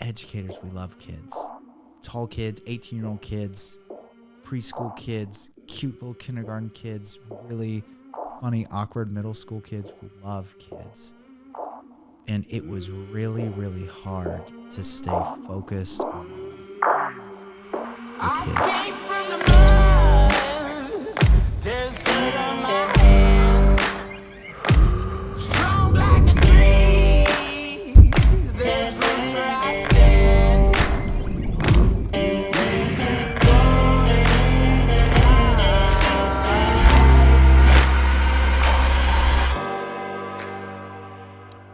educators, we love kids. Tall kids, 18-year-old kids, preschool kids, cute little kindergarten kids, really funny, awkward middle school kids. We love kids. And it was really, really hard to stay focused on the kids. There's dirt on my hands. Strong like a tree. There's roots where I stand.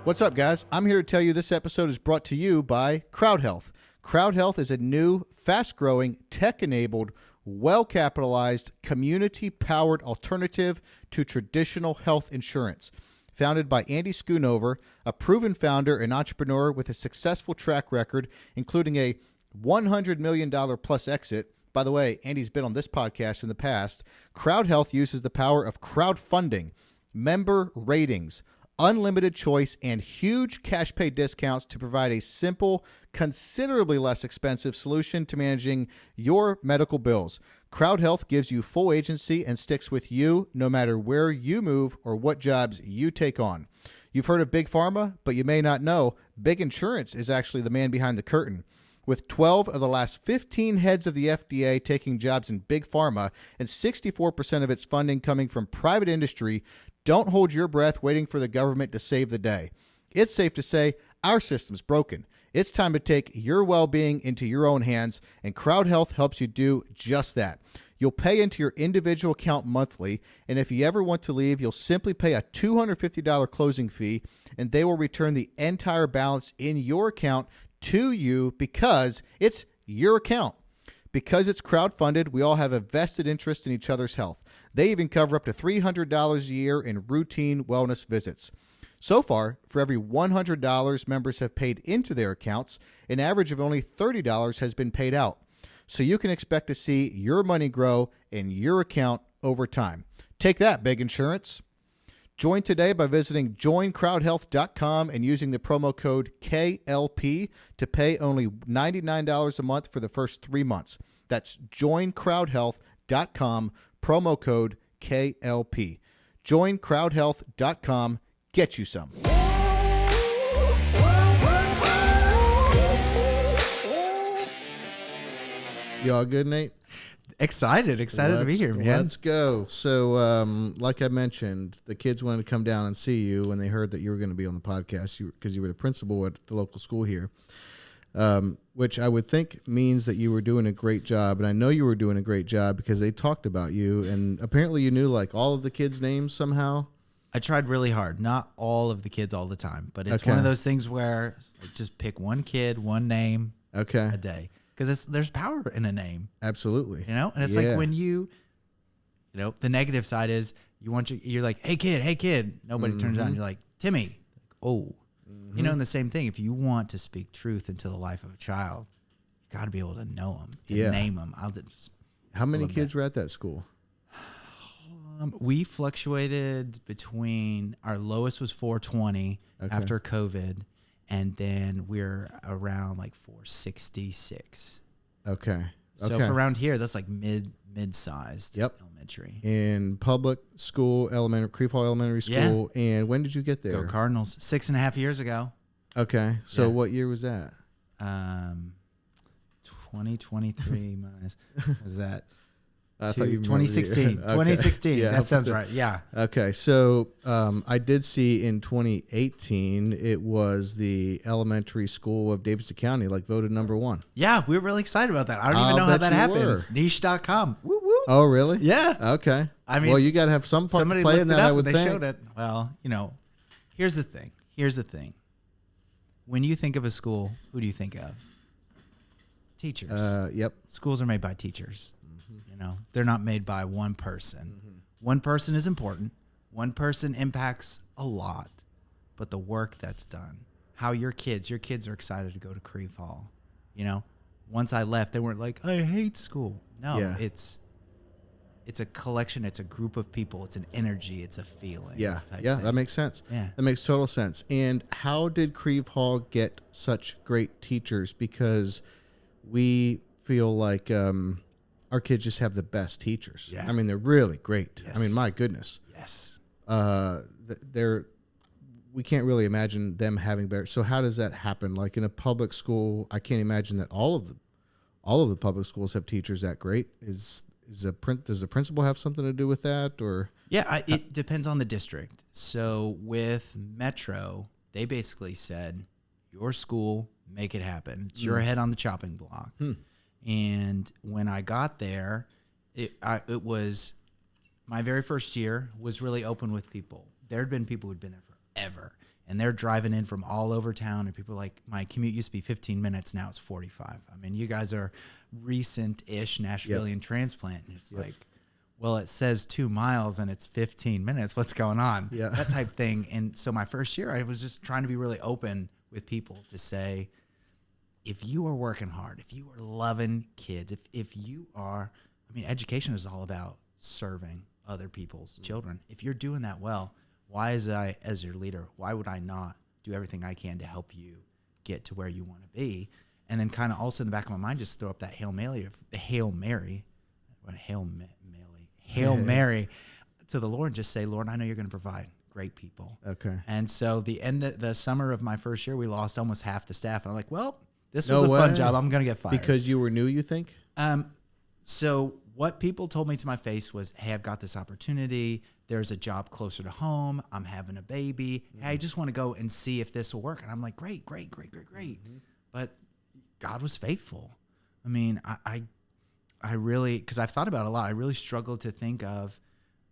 What's up, guys? I'm here to tell you this episode is brought to you by Crowd Health. Crowd Health is a new, fast-growing, tech-enabled, well-capitalized, community-powered alternative to traditional health insurance. Founded by Andy Schoonover, a proven founder and entrepreneur with a successful track record, including a $100 million plus exit. By the way, Andy's been on this podcast in the past. Crowd Health uses the power of crowdfunding, member ratings, unlimited choice, and huge cash pay discounts to provide a simple, considerably less expensive solution to managing your medical bills. Crowd Health gives you full agency and sticks with you no matter where you move or what jobs you take on. You've heard of Big Pharma, but you may not know Big Insurance is actually the man behind the curtain. With 12 of the last 15 heads of the FDA taking jobs in Big Pharma and 64% of its funding coming from private industry, don't hold your breath waiting for the government to save the day. It's safe to say our system's broken. It's time to take your well-being into your own hands, and Crowd Health helps you do just that. You'll pay into your individual account monthly, and if you ever want to leave, you'll simply pay a $250 closing fee, and they will return the entire balance in your account to you because it's your account. Because it's crowdfunded, we all have a vested interest in each other's health. They even cover up to $300 a year in routine wellness visits. So far, for every $100 members have paid into their accounts, an average of only $30 has been paid out. So you can expect to see your money grow in your account over time. Take that, Big Insurance. Join today by visiting joincrowdhealth.com and using the promo code KLP to pay only $99 a month for the first 3 months. That's joincrowdhealth.com, promo code KLP. Joincrowdhealth.com. Get you some. You all good, Nate? Excited to be here, man. Let's go. So, like I mentioned, the kids wanted to come down and see you when they heard that you were going to be on the podcast because you were the principal at the local school here, which I would think means that you were doing a great job. And I know you were doing a great job because they talked about you, and apparently you knew like all of the kids' names somehow. I tried really hard. Not all of the kids all the time, but it's one of those things where just pick one kid, one name a day. Because there's power in a name. Absolutely. And it's like when the negative side is you're like, hey kid. Nobody turns on. You're like, Timmy. And the same thing. If you want to speak truth into the life of a child, you got to be able to know them, name them. How many kids were at that school? We fluctuated between, our lowest was 420 after COVID. And then we're around like 466. Okay. So for around here, that's like mid-sized elementary. In public school, Creve Hall Elementary School. Yeah. And when did you get there? Go Cardinals. 6.5 years ago. Okay. So what year was that? 2023 minus, was that? I thought you 2016. 2016. Yeah, that sounds right. Yeah. Okay. So I did see in 2018 it was the elementary school of Davidson County voted #1. Yeah, we were really excited about that. I don't even know how that happens. Niche.com. Woo woo. Oh, really? Yeah. Okay. I mean, well, you got to have some part to play in that. I would think. They showed it. Well, here's the thing. When you think of a school, who do you think of? Teachers. Yep. Schools are made by teachers. They're not made by one person. One person is important. One person impacts a lot. But the work that's done, how your kids are excited to go to Creve Hall. Once I left, they weren't like, I hate school. No, it's it's a collection, it's a group of people, it's an energy, it's a feeling. Yeah, type yeah, thing. that makes sense. Yeah. That makes total sense. And how did Creve Hall get such great teachers? Because we feel like our kids just have the best teachers. Yeah. I mean, they're really great. Yes. I mean, my goodness. Yes. We can't really imagine them having better. So how does that happen? Like in a public school, I can't imagine that all of the public schools have teachers that great. Does the principal have something to do with that, or? Yeah, it depends on the district. So with Metro, they basically said, your school, make it happen. It's your head on the chopping block. And when I got there, it was my very first year was really open with people. There had been people who'd been there forever, and they're driving in from all over town, and people are like, my commute used to be 15 minutes, now it's 45. I mean, you guys are recent-ish Nashvilleian transplant, and it's like, well, it says 2 miles and it's 15 minutes. What's going on? Yeah. That type thing. And so my first year, I was just trying to be really open with people to say, if you are working hard, if you are loving kids, if you are, I mean, education is all about serving other people's children. If you're doing that well, why is I, as your leader, why would I not do everything I can to help you get to where you want to be? And then kind of also in the back of my mind, just throw up that Hail Mary to the Lord, just say, Lord, I know you're going to provide great people. Okay. And so the summer of my first year, we lost almost half the staff. And I'm like, well, this was a fun job. I'm going to get fired. Because you were new, you think? So what people told me to my face was, hey, I've got this opportunity. There's a job closer to home. I'm having a baby. Hey, I just want to go and see if this will work. And I'm like, great. But God was faithful. I mean, I really, because I've thought about it a lot, I really struggled to think of,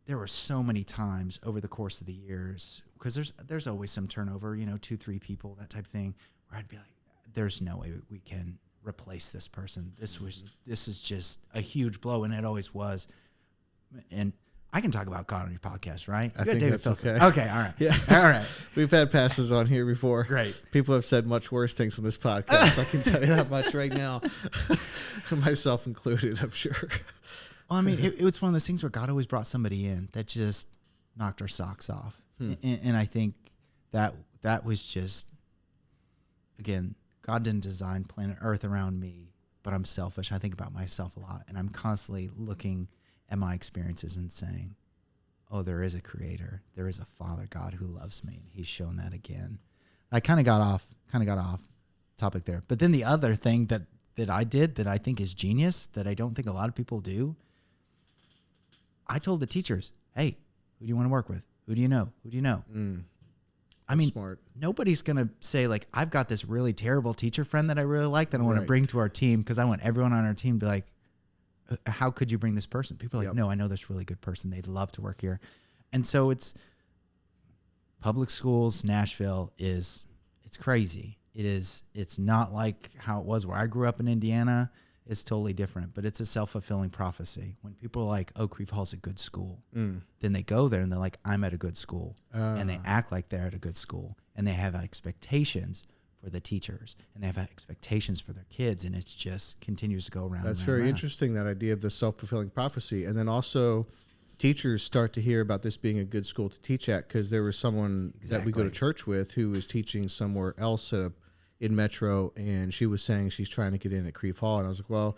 there were so many times over the course of the years, because there's always some turnover, 2-3 people, that type of thing, where I'd be like, there's no way we can replace this person. This is just a huge blow, and it always was. And I can talk about God on your podcast, right? I think that's okay. Okay, all right. Yeah. All right. We've had passes on here before. Great. People have said much worse things on this podcast. I can tell you that much right now. Myself included, I'm sure. Well, I mean, it was one of those things where God always brought somebody in that just knocked our socks off. And I think that was just, again, God didn't design planet Earth around me, but I'm selfish. I think about myself a lot, and I'm constantly looking at my experiences and saying, oh, there is a creator. There is a Father God who loves me, and he's shown that again. I kind of got off topic there. But then the other thing that I did that I think is genius, that I don't think a lot of people do, I told the teachers, hey, who do you want to work with? Who do you know? Who do you know? I mean, smart. Nobody's going to say, like, I've got this really terrible teacher friend that I really like that I want to bring to our team, because I want everyone on our team to be like, how could you bring this person? People are like, no, I know this really good person. They'd love to work here. And so it's public schools, Nashville it's crazy. It's not like how it was where I grew up in Indiana. It's totally different, but it's a self-fulfilling prophecy. When people are like, oh, Creve Hall's a good school, then they go there and they're like, I'm at a good school. And they act like they're at a good school. And they have expectations for the teachers, and they have expectations for their kids, and it just continues to go around. That's and very around. Interesting, that idea of the self-fulfilling prophecy. And then also teachers start to hear about this being a good school to teach at, because there was someone that we go to church with who was teaching somewhere else in Metro, and she was saying she's trying to get in at Creve Hall. And I was like, well,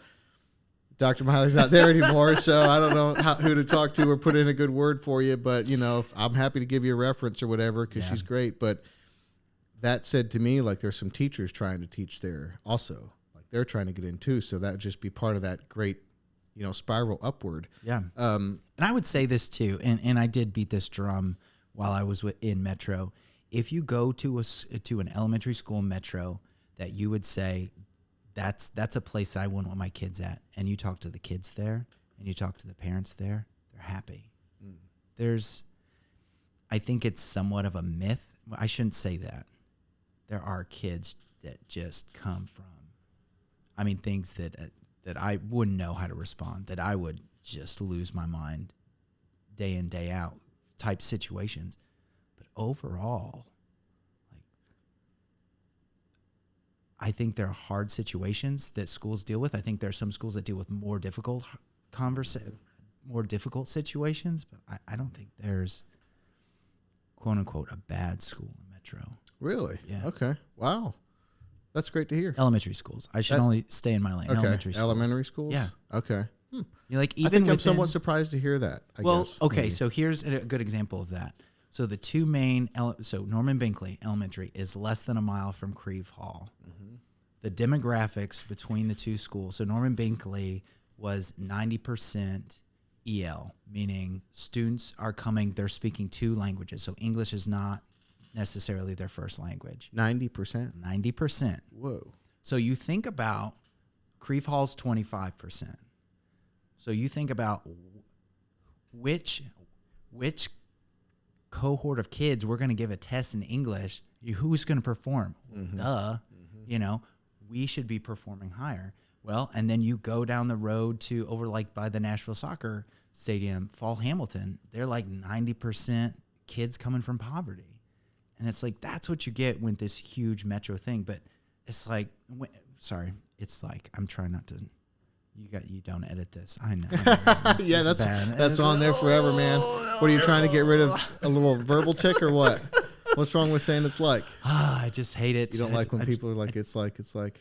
Dr. Miley's not there anymore, so I don't know who to talk to or put in a good word for you. But, I'm happy to give you a reference or whatever, because she's great. But that said to me, like, there's some teachers trying to teach there also. Like, they're trying to get in too. So that would just be part of that great, spiral upward. Yeah. And I would say this too, and I did beat this drum while I was in Metro. If you go to an elementary school in Metro that you would say, that's a place that I wouldn't want my kids at, and you talk to the kids there and you talk to the parents there, they're happy. I think it's somewhat of a myth. I shouldn't say that. There are kids that just come from, things that I wouldn't know how to respond, that I would just lose my mind day in, day out type situations. But overall, I think there are hard situations that schools deal with. I think there are some schools that deal with more difficult more difficult situations, but I don't think there's quote unquote a bad school in Metro. Really? Yeah. Okay. Wow. That's great to hear. Elementary schools. I should only stay in my lane. Okay. Elementary schools. Yeah. Okay. You're like, I even think I'm within, somewhat surprised to hear that. I guess. okay. maybe. So here's a good example of that. So the two main, so Norman Binkley Elementary is less than a mile from Creve Hall. Mm-hmm. The demographics between the two schools. So Norman Binkley was 90% EL, meaning students are coming, they're speaking two languages. So English is not necessarily their first language. 90%? 90%. Whoa. So you think about Creve Hall's 25%. So you think about which cohort of kids we're going to give a test in English, who's going to perform? Mm-hmm. Duh. You know, we should be performing higher. Well, and then you go down the road to over like by the Nashville soccer stadium, Fall Hamilton, they're like 90% kids coming from poverty. And it's like, that's what you get with this huge metro thing. But it's like, I'm trying not to, you don't edit this. I know. Yeah, that's on there forever, man. What are you trying to get rid of? A little verbal tick or what? What's wrong with saying it's like? I just hate it. You don't like when people are like, it's like.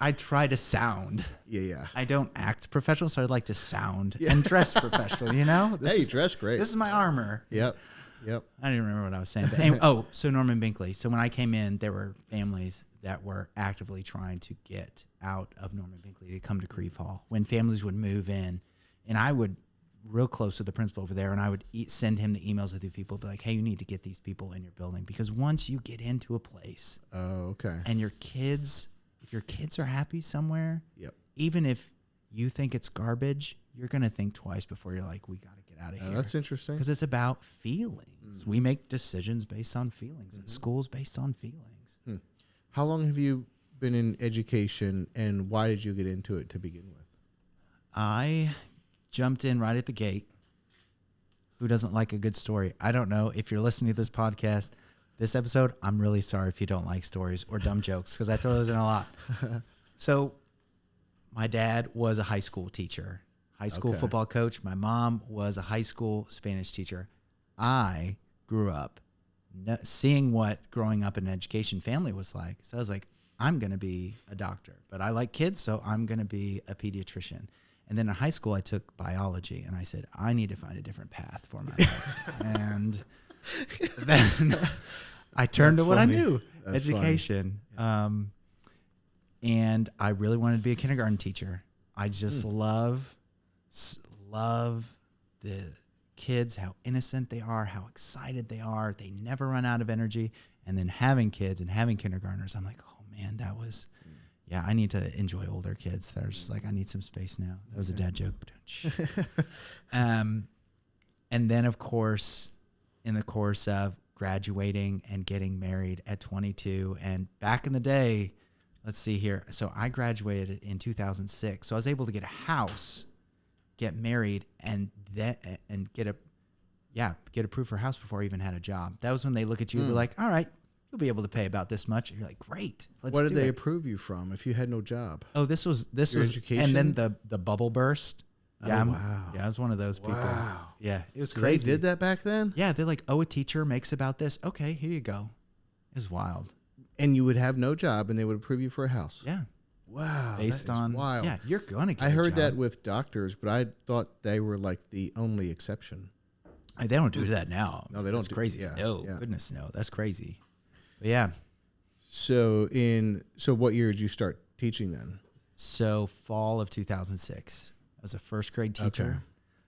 I try to sound. Yeah. I don't act professional, so I'd like to sound and dress professional, you know? You dress great. This is my armor. Yep. I don't even remember what I was saying. But anyway, so Norman Binkley. So when I came in, there were families that were actively trying to get out of Norman Binkley to come to Creve Hall. When families would move in, and I would real close to the principal over there, and I would send him the emails of the people, be like, hey, you need to get these people in your building. Because once you get into a place and your kids, if your kids are happy somewhere, even if you think it's garbage, you're going to think twice before you're like, we got to get out of here. That's interesting. Because it's about feelings. We make decisions based on feelings, and schools based on feelings. How long have you been in education, and why did you get into it to begin with? I jumped in right at the gate. Who doesn't like a good story? I don't know. If you're listening to this podcast, this episode, I'm really sorry if you don't like stories or dumb jokes, because I throw those in a lot. So my dad was a high school teacher, high school football coach. My mom was a high school Spanish teacher. I grew up seeing what growing up in an education family was like. So I was like, I'm going to be a doctor, but I like kids, so I'm going to be a pediatrician. And then in high school, I took biology, and I said, I need to find a different path for my life. And then I turned to what I knew, education. And I really wanted to be a kindergarten teacher. I just love the kids, how innocent they are, how excited they are. They never run out of energy. And then having kids and having kindergartners, I'm like, oh man, that was, I need to enjoy older kids. They're just like, I need some space now. That was a dad joke. And then of course, in the course of graduating and getting married at 22, and back in the day, let's see here. So I graduated in 2006. So I was able to get a house, get married, and get approved for a house before I even had a job. That was when they look at you and be like, all right, you'll be able to pay about this much. And you're like, great. What did they approve you from if you had no job? Oh, this was education? And then the bubble burst. Yeah, wow. Yeah, I was one of those people. Wow. Yeah, it was So crazy. they did that back then? Yeah, they're like, oh, a teacher makes about this. Okay, here you go. It was wild. And you would have no job, and they would approve you for a house? Yeah. Wow. Based on wild. Yeah, you're gonna get I heard a job. that with doctors, but I thought they were like the only exception. They don't do that now. No, they don't. That's crazy. Yeah, No, yeah. goodness, no. That's crazy. But yeah. So what year did you start teaching then? So fall of 2006. I was a first grade teacher. Okay.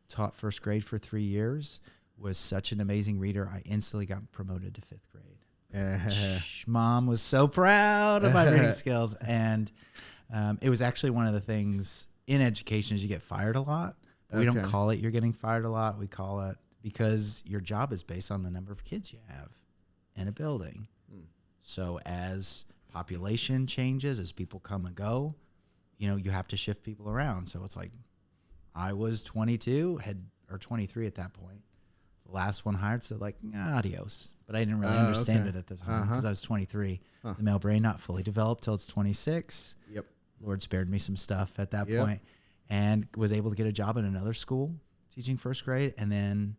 Taught first grade for 3 years. Was such an amazing reader. I instantly got promoted to 5th grade. Mom was so proud of my reading skills. And it was actually one of the things in education is you get fired a lot. We don't call it you're getting fired a lot. We call it because your job is based on the number of kids you have in a building. So as population changes, as people come and go, you have to shift people around. So it's like I was 22, or 23 at that point. The last one hired said like, adios. But I didn't really understand it at the time because I was 23. The male brain not fully developed till it's 26. Yep. Lord spared me some stuff at that point, and was able to get a job at another school teaching first grade, and then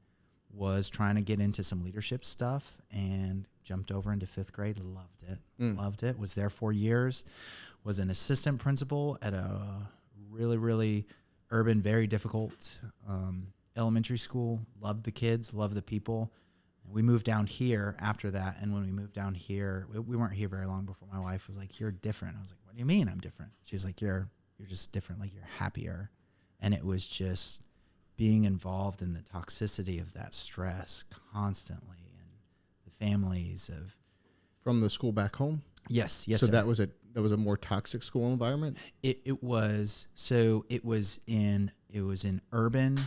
was trying to get into some leadership stuff and jumped over into 5th grade. Loved it. Was there 4 years. Was an assistant principal at a really, really urban, very difficult elementary school. Loved the kids, loved the people. We moved down here after that, and when we moved down here, we weren't here very long before my wife was like, "You're different." I was like, "What do you mean I'm different?" She's like, "You're just different, like you're happier." And it was just being involved in the toxicity of that stress constantly, and the families of From the school back home? yes, So sir. that was a more toxic school environment? It was in urban,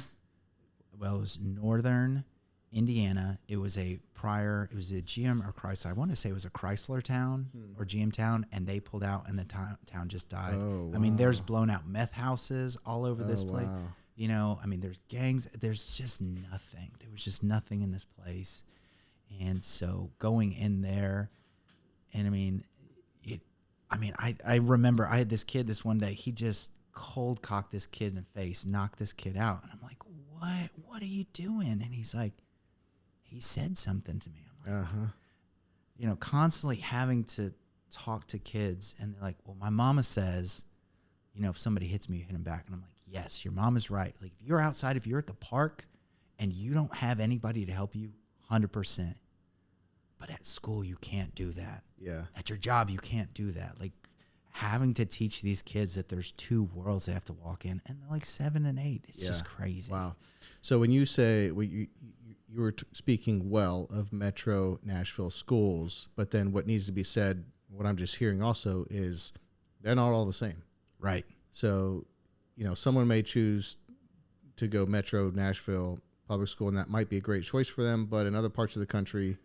well, it was northern Indiana. It was a GM or Chrysler. I want to say it was a Chrysler town or GM town, and they pulled out, and the town just died. Oh, I mean, there's wow. blown out meth houses all over this place. Wow. You know, I mean, there's gangs. There's just nothing. There was just nothing in this place. And so going in there, and I remember I had this kid this one day. He just cold cocked this kid in the face, knocked this kid out. And I'm like, what are you doing? And he's like, he said something to me. I'm like, constantly having to talk to kids. And they're like, well, my mama says, if somebody hits me, you hit him back. And I'm like, yes, your mom is right. Like, if you're outside, if you're at the park and you don't have anybody to help you, 100%. But at school, you can't do that. Yeah. At your job, you can't do that. Like, having to teach these kids that there's 2 worlds they have to walk in, and they're like 7 and 8. It's just crazy. Wow. So when you say you were speaking well of Metro Nashville schools, but then what needs to be said, what I'm just hearing also is they're not all the same. Right. So, someone may choose to go Metro Nashville public school, and that might be a great choice for them. But in other parts of the country,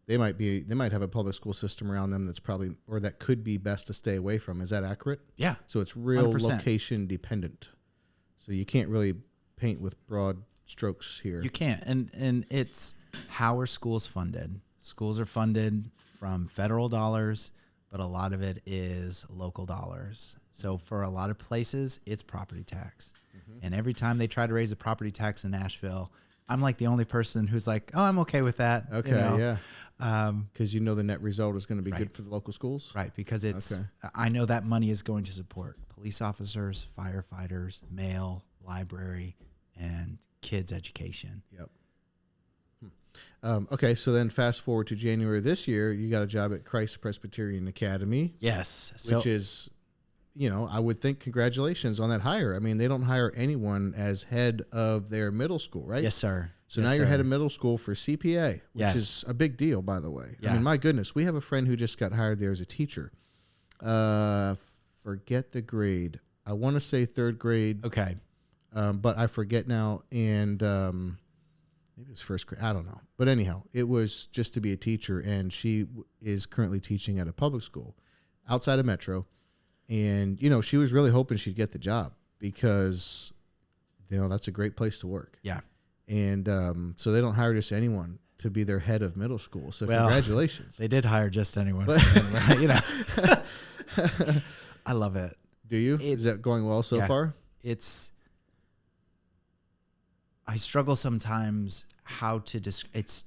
they might have a public school system around them that could be best to stay away from. Is that accurate? Yeah. So it's real 100%. location dependent. So you can't really paint with broad strokes here. You can't. And it's how are schools funded? Schools are funded from federal dollars, but a lot of it is local dollars. So for a lot of places, it's property tax. Mm-hmm. And every time they try to raise a property tax in Nashville, I'm like the only person who's like, oh, I'm okay with that. Okay, yeah. Because the net result is going to be good for the local schools? Right, because I know that money is going to support police officers, firefighters, mail, library, and kids' education. Yep. Okay, so then fast forward to January this year, you got a job at Christ Presbyterian Academy. Yes. Which is, I would think congratulations on that hire. I mean, they don't hire anyone as head of their middle school, right? Yes, sir. So now you're head of middle school for CPA, which is a big deal, by the way. Yeah. I mean, my goodness, we have a friend who just got hired there as a teacher. Forget the grade. I want to say 3rd grade. Okay. But I forget now. And maybe it was 1st grade. I don't know. But anyhow, it was just to be a teacher. And she is currently teaching at a public school outside of Metro. And, she was really hoping she'd get the job because, that's a great place to work. Yeah. And so they don't hire just anyone to be their head of middle school. So congratulations. They did hire just anyone. I love it. Do you? Is that going well so far? I struggle sometimes how to it's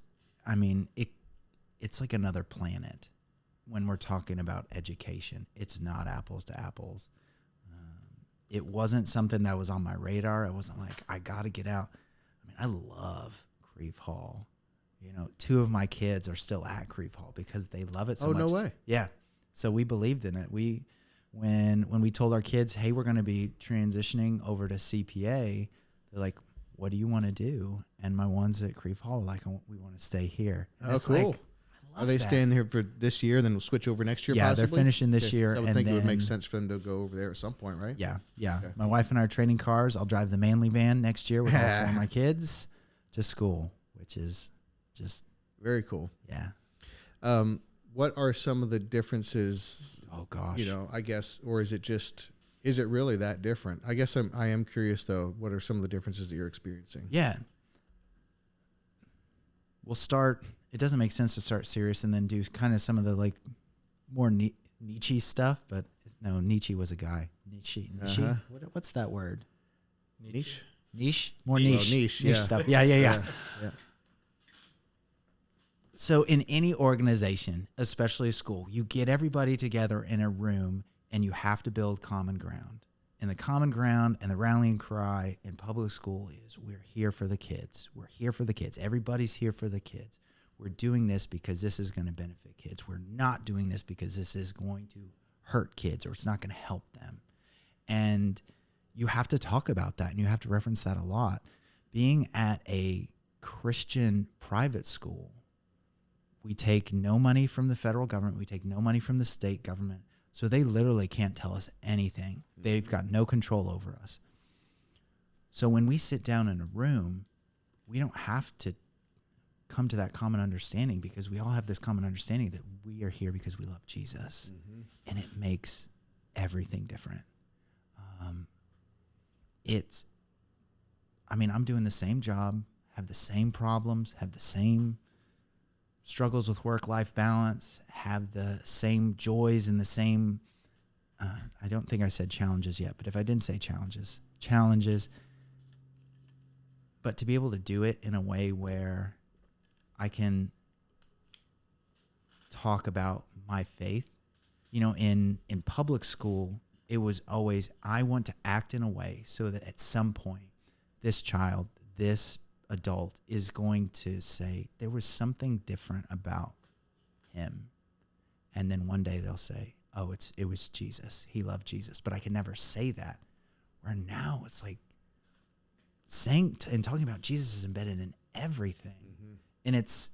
like another planet when we're talking about education. It's not apples to apples. It wasn't something that was on my radar. I wasn't like, I got to get out. I love Creve Hall. 2 of my kids are still at Creve Hall because they love it so much. Oh, no way. Yeah. So we believed in it. When we told our kids, hey, we're going to be transitioning over to CPA, they're like, what do you want to do? And my ones at Creve Hall were like, we want to stay here. And oh, cool. Like, are they staying here for this year, then we'll switch over next year? Yeah, possibly? they're finishing this year. I would think it would make sense for them to go over there at some point, right? Yeah. Okay. My wife and I are trading cars. I'll drive the Manly van next year with all 4 of my kids to school, which is just very cool. Yeah. What are some of the differences? Oh gosh. I guess, or is it really that different? I guess I am curious though. What are some of the differences that you're experiencing? Yeah. We'll start. It doesn't make sense to start serious and then do kind of some of the more Nietzsche stuff, but no, Nietzsche was a guy. Nietzsche. Uh-huh. What's that word? Niche. Niche? More Niche. niche. Niche, yeah. Stuff. Yeah. Yeah. So in any organization, especially a school, you get everybody together in a room and you have to build common ground. And the common ground and the rallying cry in public school is we're here for the kids. We're here for the kids. Everybody's here for the kids. We're doing this because this is going to benefit kids. We're not doing this because this is going to hurt kids or it's not going to help them. And you have to talk about that and you have to reference that a lot. Being at a Christian private school, we take no money from the federal government. We take no money from the state government. So they literally can't tell us anything. They've got no control over us. So when we sit down in a room, we don't have to come to that common understanding because we all have this common understanding that we are here because we love Jesus. Mm-hmm. And it makes everything different. I'm doing the same job, have the same problems, have the same struggles with work-life balance, have the same joys and the same, I don't think I said challenges yet, but if I didn't say challenges, but to be able to do it in a way where I can talk about my faith, in public school, it was always, I want to act in a way so that at some point, this child, this adult is going to say there was something different about him, and then one day they'll say, oh, it was Jesus, he loved Jesus. But I can never say that, where now it's like saying and talking about Jesus is embedded in everything. Mm-hmm. And it's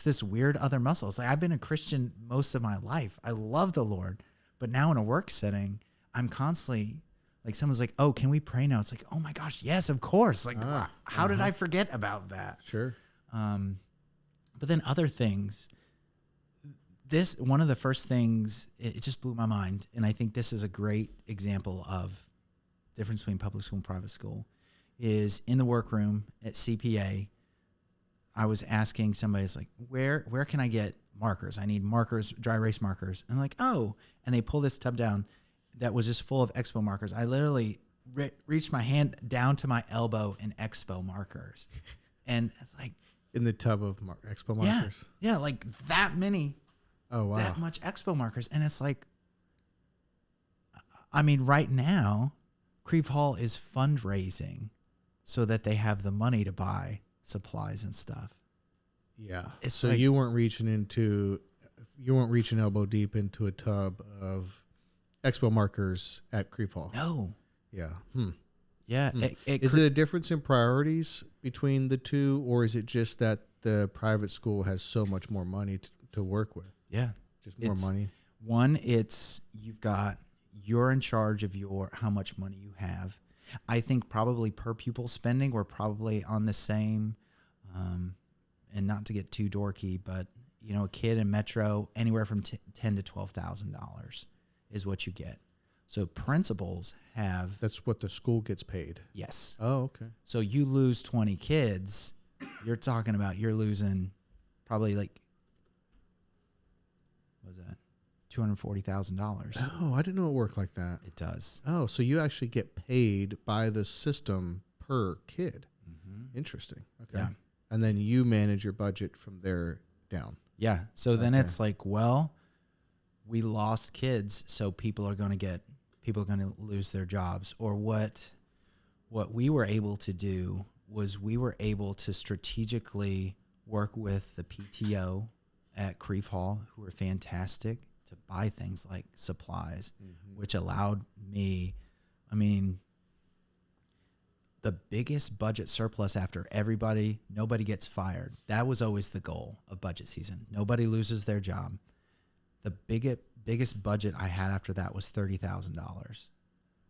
this weird other muscle. It's like I've been a Christian most of my life, I love the Lord, but now in a work setting I'm constantly like, someone's like, oh, can we pray now? It's like, oh my gosh, yes, of course. Like, how did I forget about that? Sure. But then other things, one of the first things, it just blew my mind. And I think this is a great example of difference between public school and private school, is in the workroom at CPA, I was asking somebody, it's like, where can I get markers? I need markers, dry erase markers. And I'm like, oh, and they pull this tub down that was just full of Expo markers. I literally reached my hand down to my elbow in Expo markers. And it's like... In the tub of Expo markers? Yeah, like that many. Oh, wow. That much Expo markers. And it's like... right now, Creve Hall is fundraising so that they have the money to buy supplies and stuff. Yeah. So like, you weren't reaching elbow deep into a tub of Expo markers at Creve Hall. No. Yeah. Yeah. Is it a difference in priorities between the two, or is it just that the private school has so much more money to work with? Yeah. Just more money. One, you're in charge of how much money you have. I think probably per pupil spending, we're probably on the same, and not to get too dorky, but a kid in Metro, anywhere from $10,000 to $12,000 is what you get. So principals have... That's what the school gets paid? Yes. Oh, okay. So you lose 20 kids, you're talking about you're losing probably like, what was that? $240,000. Oh, I didn't know it worked like that. It does. Oh, so you actually get paid by the system per kid. Mm-hmm. Interesting. Okay. Yeah. And then you manage your budget from there down. Yeah. So then it's like, well, we lost kids, so people are going to lose their jobs. Or what we were able to do was we were able to strategically work with the PTO at Creve Hall, who were fantastic, to buy things like supplies, which allowed me, the biggest budget surplus after nobody gets fired. That was always the goal of budget season. Nobody loses their job. The biggest budget I had after that was $30,000.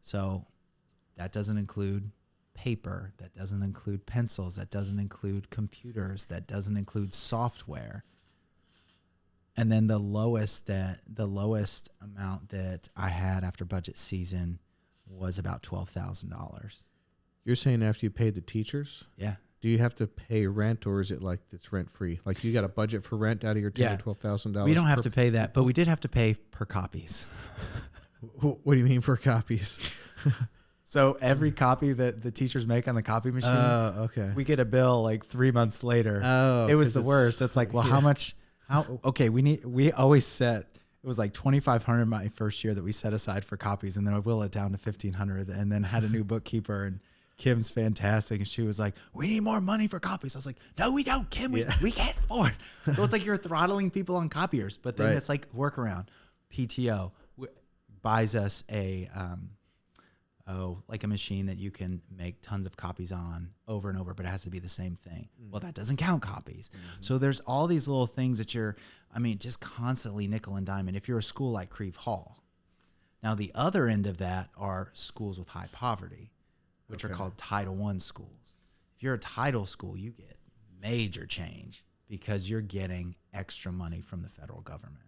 So that doesn't include paper. That doesn't include pencils. That doesn't include computers. That doesn't include software. And then the lowest amount that I had after budget season was about $12,000. You're saying after you paid the teachers? Yeah. Do you have to pay rent, or is it like it's rent free? Like you got a budget for rent out of your $10,000 to $12,000? We don't have to pay that, but we did have to pay per copies. What do you mean per copies? So every copy that the teachers make on the copy machine, Okay. we get a bill like 3 months later. Oh, it was 'cause the worst. It's like, well, how much? Okay, we always set. It was like $2,500 my first year that we set aside for copies, and then I will it down to $1,500, and then had a new bookkeeper, and Kim's fantastic, and she was like, "We need more money for copies." I was like, "No, we don't, Kim. We can't afford." So it's like you're throttling people on copiers, but then it's like workaround. PTO buys us a like a machine that you can make tons of copies on over and over, but it has to be the same thing. Well, that doesn't count copies. So there's all these little things that just constantly nickel and dime. And if you're a school like Creve Hall, now the other end of that are schools with high poverty, which are called Title I schools. If you're a title school, you get major change because you're getting extra money from the federal government.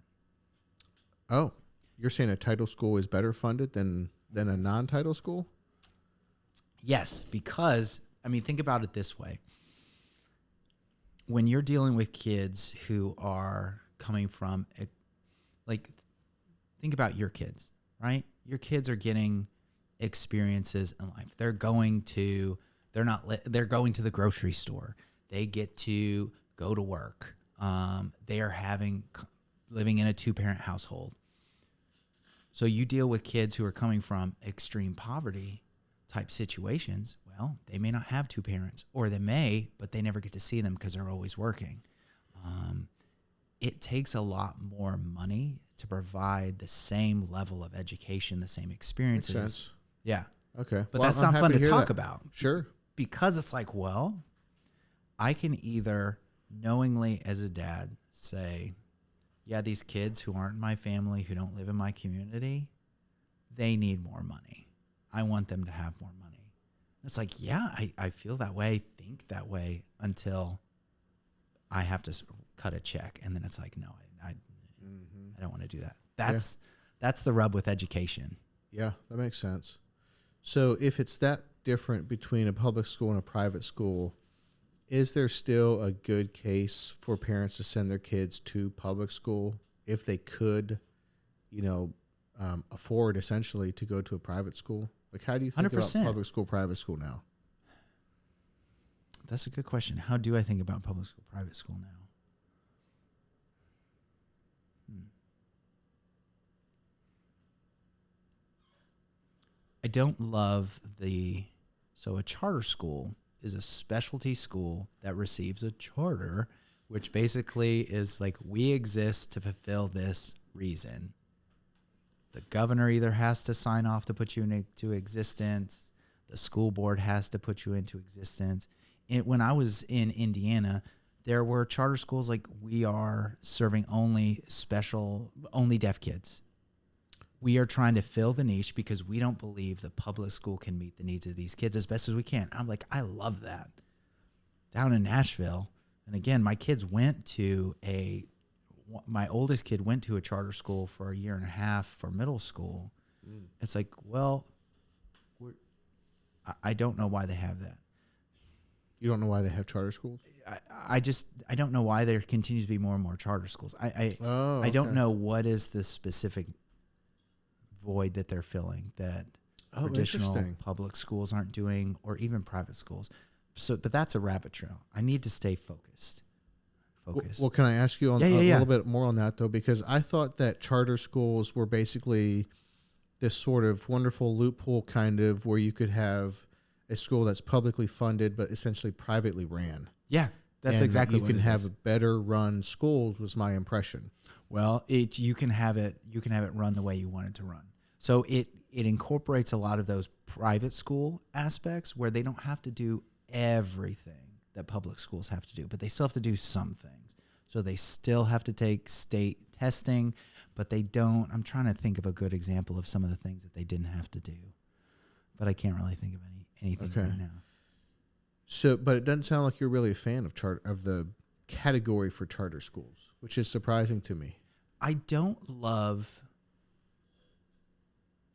Oh, you're saying a title school is better funded than a non-title school? Yes, because, think about it this way. When you're dealing with kids who are coming from, think about your kids, right? Your kids are getting experiences in life. They're going to the grocery store. They get to go to work. They are living in a 2-parent household. So you deal with kids who are coming from extreme poverty type situations. Well, they may not have 2 parents, or they may, but they never get to see them because they're always working. It takes a lot more money to provide the same level of education, the same experiences. Makes sense. Yeah. Okay. But that's not fun to talk about. Sure. Because it's like, well, I can either knowingly as a dad say, yeah, these kids who aren't my family, who don't live in my community, they need more money. I want them to have more money. It's like, yeah, I feel that way, think that way until I have to cut a check. And then it's like, no, I don't want to do that. That's the rub with education. Yeah, that makes sense. So if it's that different between a public school and a private school, is there still a good case for parents to send their kids to public school if they could, afford essentially to go to a private school? Like, how do you think 100%. about public school, private school now? That's a good question. How do I think about public school, private school now? I don't love so a charter school is a specialty school that receives a charter, which basically is like, we exist to fulfill this reason. The governor either has to sign off to put you into existence. The school board has to put you into existence. When I was in Indiana, there were charter schools like, we are serving only deaf kids. We are trying to fill the niche because we don't believe the public school can meet the needs of these kids as best as we can. I'm like, I love that. Down in Nashville, and again, my oldest kid went to a charter school for a year and a half for middle school. It's like, well, I don't know why they have that. You don't know why they have charter schools? I don't know why there continues to be more and more charter schools. I don't know what is the specific void that they're filling that traditional public schools aren't doing, or even private schools. So, but that's a rabbit trail. I need to stay focused. Well, can I ask you a little bit more on that, though? Because I thought that charter schools were basically this sort of wonderful loophole kind of where you could have a school that's publicly funded but essentially privately ran. Yeah, that's exactly what you can have is. a better run schools was my impression. Well, you can have it run the way you want it to run. So it incorporates a lot of those private school aspects where they don't have to do everything that public schools have to do, but they still have to do some things. So they still have to take state testing, but they don't. I'm trying to think of a good example of some of the things that they didn't have to do, but I can't really think of anything right now. So, but it doesn't sound like you're really a fan of the category for charter schools, which is surprising to me. I don't love.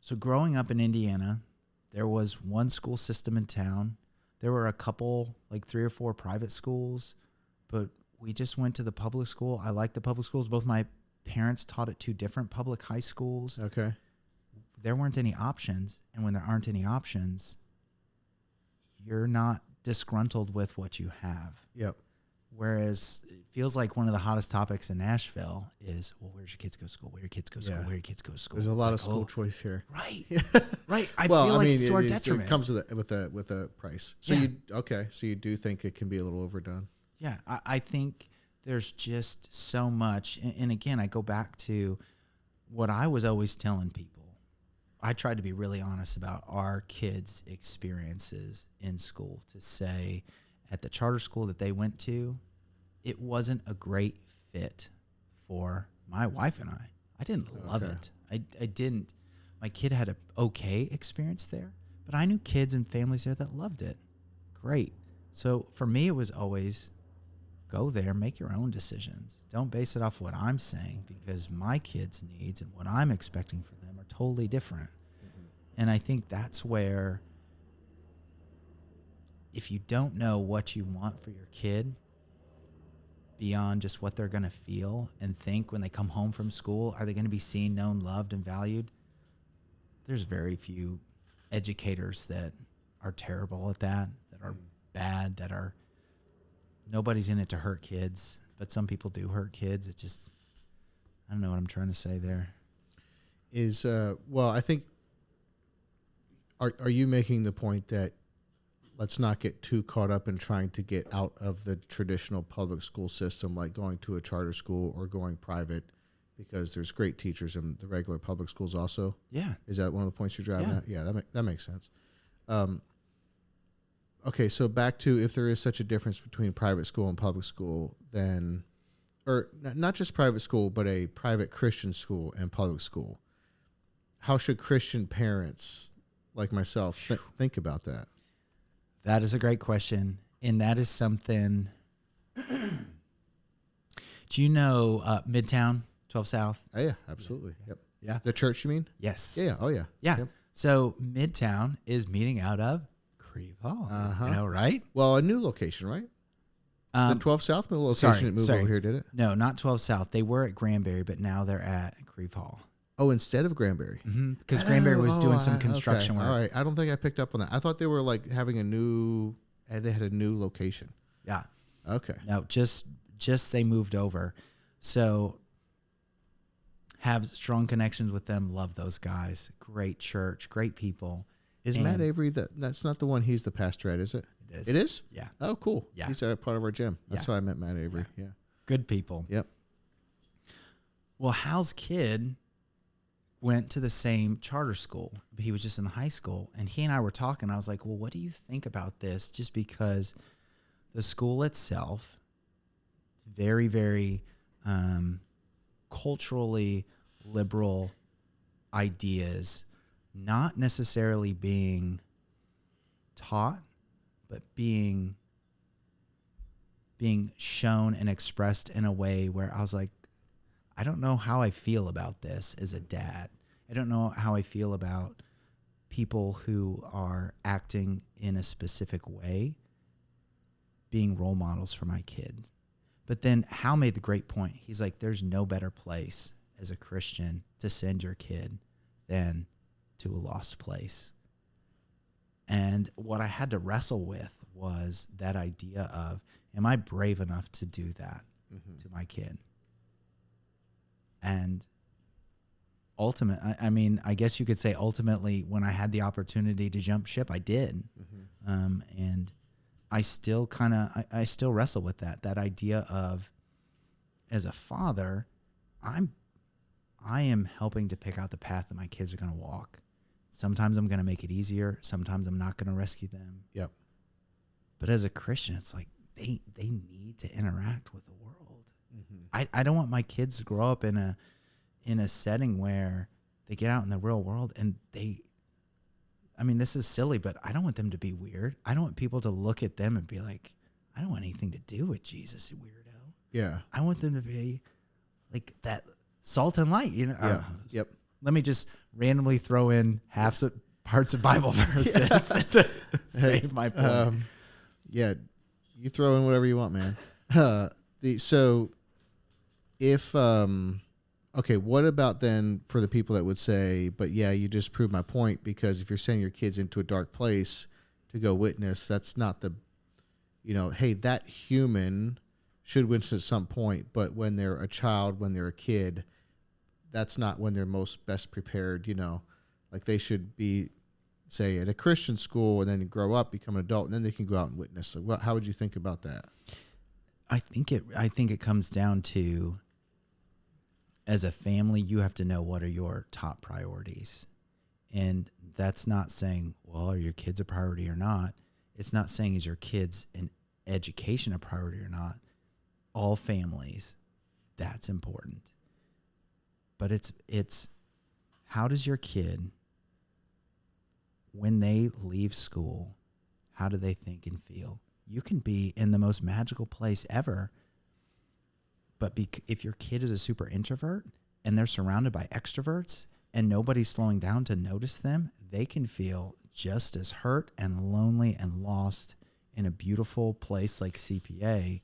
So growing up in Indiana, there was one school system in town. There were a couple, like 3 or 4 private schools, but we just went to the public school. I like the public schools. Both my parents taught at 2 different public high schools. Okay. there weren't any options. And when there aren't any options, you're not disgruntled with what you have. Yep. Whereas it feels like one of the hottest topics in Nashville is, well, where's your kids go to school? Where your kids go to school? Yeah. Where your kids go to school? There's a It's lot like, of school choice here. Right. Right. I feel like it's to our detriment. It comes with a price. So so you do think it can be a little overdone? Yeah. I think there's just so much. And again, I go back to what I was always telling people. I tried to be really honest about our kids' experiences in school, to say at the charter school that they went to, it wasn't a great fit for my wife and I. I didn't love it. I didn't. My kid had an okay experience there, but I knew kids and families there that loved it. Great. So for me, it was always go there, make your own decisions. Don't base it off what I'm saying, because my kids' needs and what I'm expecting from them are totally different. And I think that's where, if you don't know what you want for your kid beyond just what they're going to feel and think when they come home from school, are they going to be seen, known, loved, and valued? There's very few educators that are terrible at that are bad, that are, nobody's in it to hurt kids, but some people do hurt kids. It just, I don't know what I'm trying to say there. Is, well, I think, are you making the point that let's not get too caught up in trying to get out of the traditional public school system, like going to a charter school or going private, because there's great teachers in the regular public schools also? Yeah. Is that one of the points you're driving at? Yeah, that makes sense. Okay, so back to, if there is such a difference between private school and public school, then, or not just private school, but a private Christian school and public school, how should Christian parents like myself think about that? That is a great question. And that is something, do you know Midtown, 12 South? Oh, yeah, absolutely. Yep. Yeah. The church, you mean? Yes. Yeah. Oh, yeah. Yeah. Yep. So Midtown is meeting out of Creve Hall. You know, right? Well, a new location, right? The 12 South location it moved over here, did it? No, not 12 South. They were at Granbury, but now they're at Creve Hall. Oh, instead of Granbury? Because Granbury was doing some construction work. All right. I don't think I picked up on that. I thought they were like having they had a new location. Yeah. Okay. No, just they moved over. So have strong connections with them. Love those guys. Great church, great people. Is Matt Avery that's not the one he's the pastor at, is it? It is. It is? Yeah. Oh, cool. Yeah. He's a part of our gym. That's why I met Matt Avery. Yeah. Good people. Yep. Well, Hal's kid went to the same charter school. He was just in the high school, and he and I were talking. I was like, well, what do you think about this? Just because the school itself, very, very culturally liberal ideas, not necessarily being taught, but being shown and expressed in a way where I was like, I don't know how I feel about this as a dad. I don't know how I feel about people who are acting in a specific way being role models for my kids. But then Hal made the great point. He's like, there's no better place as a Christian to send your kid than to a lost place. And what I had to wrestle with was that idea of, am I brave enough to do that to my kid? And I guess you could say ultimately, when I had the opportunity to jump ship, I did. And I still I still wrestle with that idea of, as a father, I am helping to pick out the path that my kids are going to walk. Sometimes I'm going to make it easier. Sometimes I'm not going to rescue them. Yep. But as a Christian, it's like they need to interact with the world. I don't want my kids to grow up in a setting where they get out in the real world and this is silly, but I don't want them to be weird. I don't want people to look at them and be like, I don't want anything to do with Jesus, you weirdo. Yeah. I want them to be like that salt and light, you know? Yeah. Yep. Let me just randomly throw in parts of Bible verses to save my point. Yeah. You throw in whatever you want, man. okay, what about then for the people that would say, but yeah, you just proved my point, because if you're sending your kids into a dark place to go witness, that's not the, hey, that human should witness at some point, but when they're a child, when they're a kid, that's not when they're most best prepared, like they should be, say, at a Christian school and then grow up, become an adult, and then they can go out and witness. So how would you think about that? I think it comes down to, as a family, you have to know what are your top priorities. And that's not saying, well, are your kids a priority or not? It's not saying, is your kids an education a priority or not? All families, that's important. But it's how does your kid, when they leave school, how do they think and feel? You can be in the most magical place ever, but if your kid is a super introvert and they're surrounded by extroverts and nobody's slowing down to notice them, they can feel just as hurt and lonely and lost in a beautiful place like CPA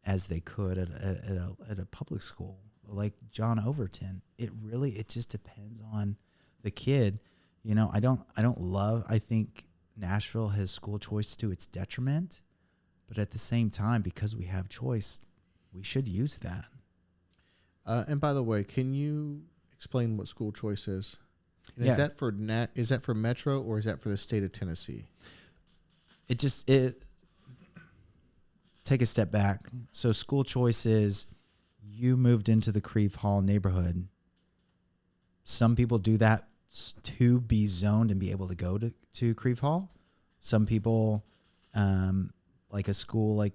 as they could at a public school like John Overton. It just depends on the kid. I think Nashville has school choice to its detriment, but at the same time, because we have choice, we should use that. And by the way, can you explain what school choice is? And Yeah. Is that for Metro, or is that for the state of Tennessee? Take a step back. So school choice is, you moved into the Creve Hall neighborhood. Some people do that to be zoned and be able to go to Creve Hall. Some people, like a school like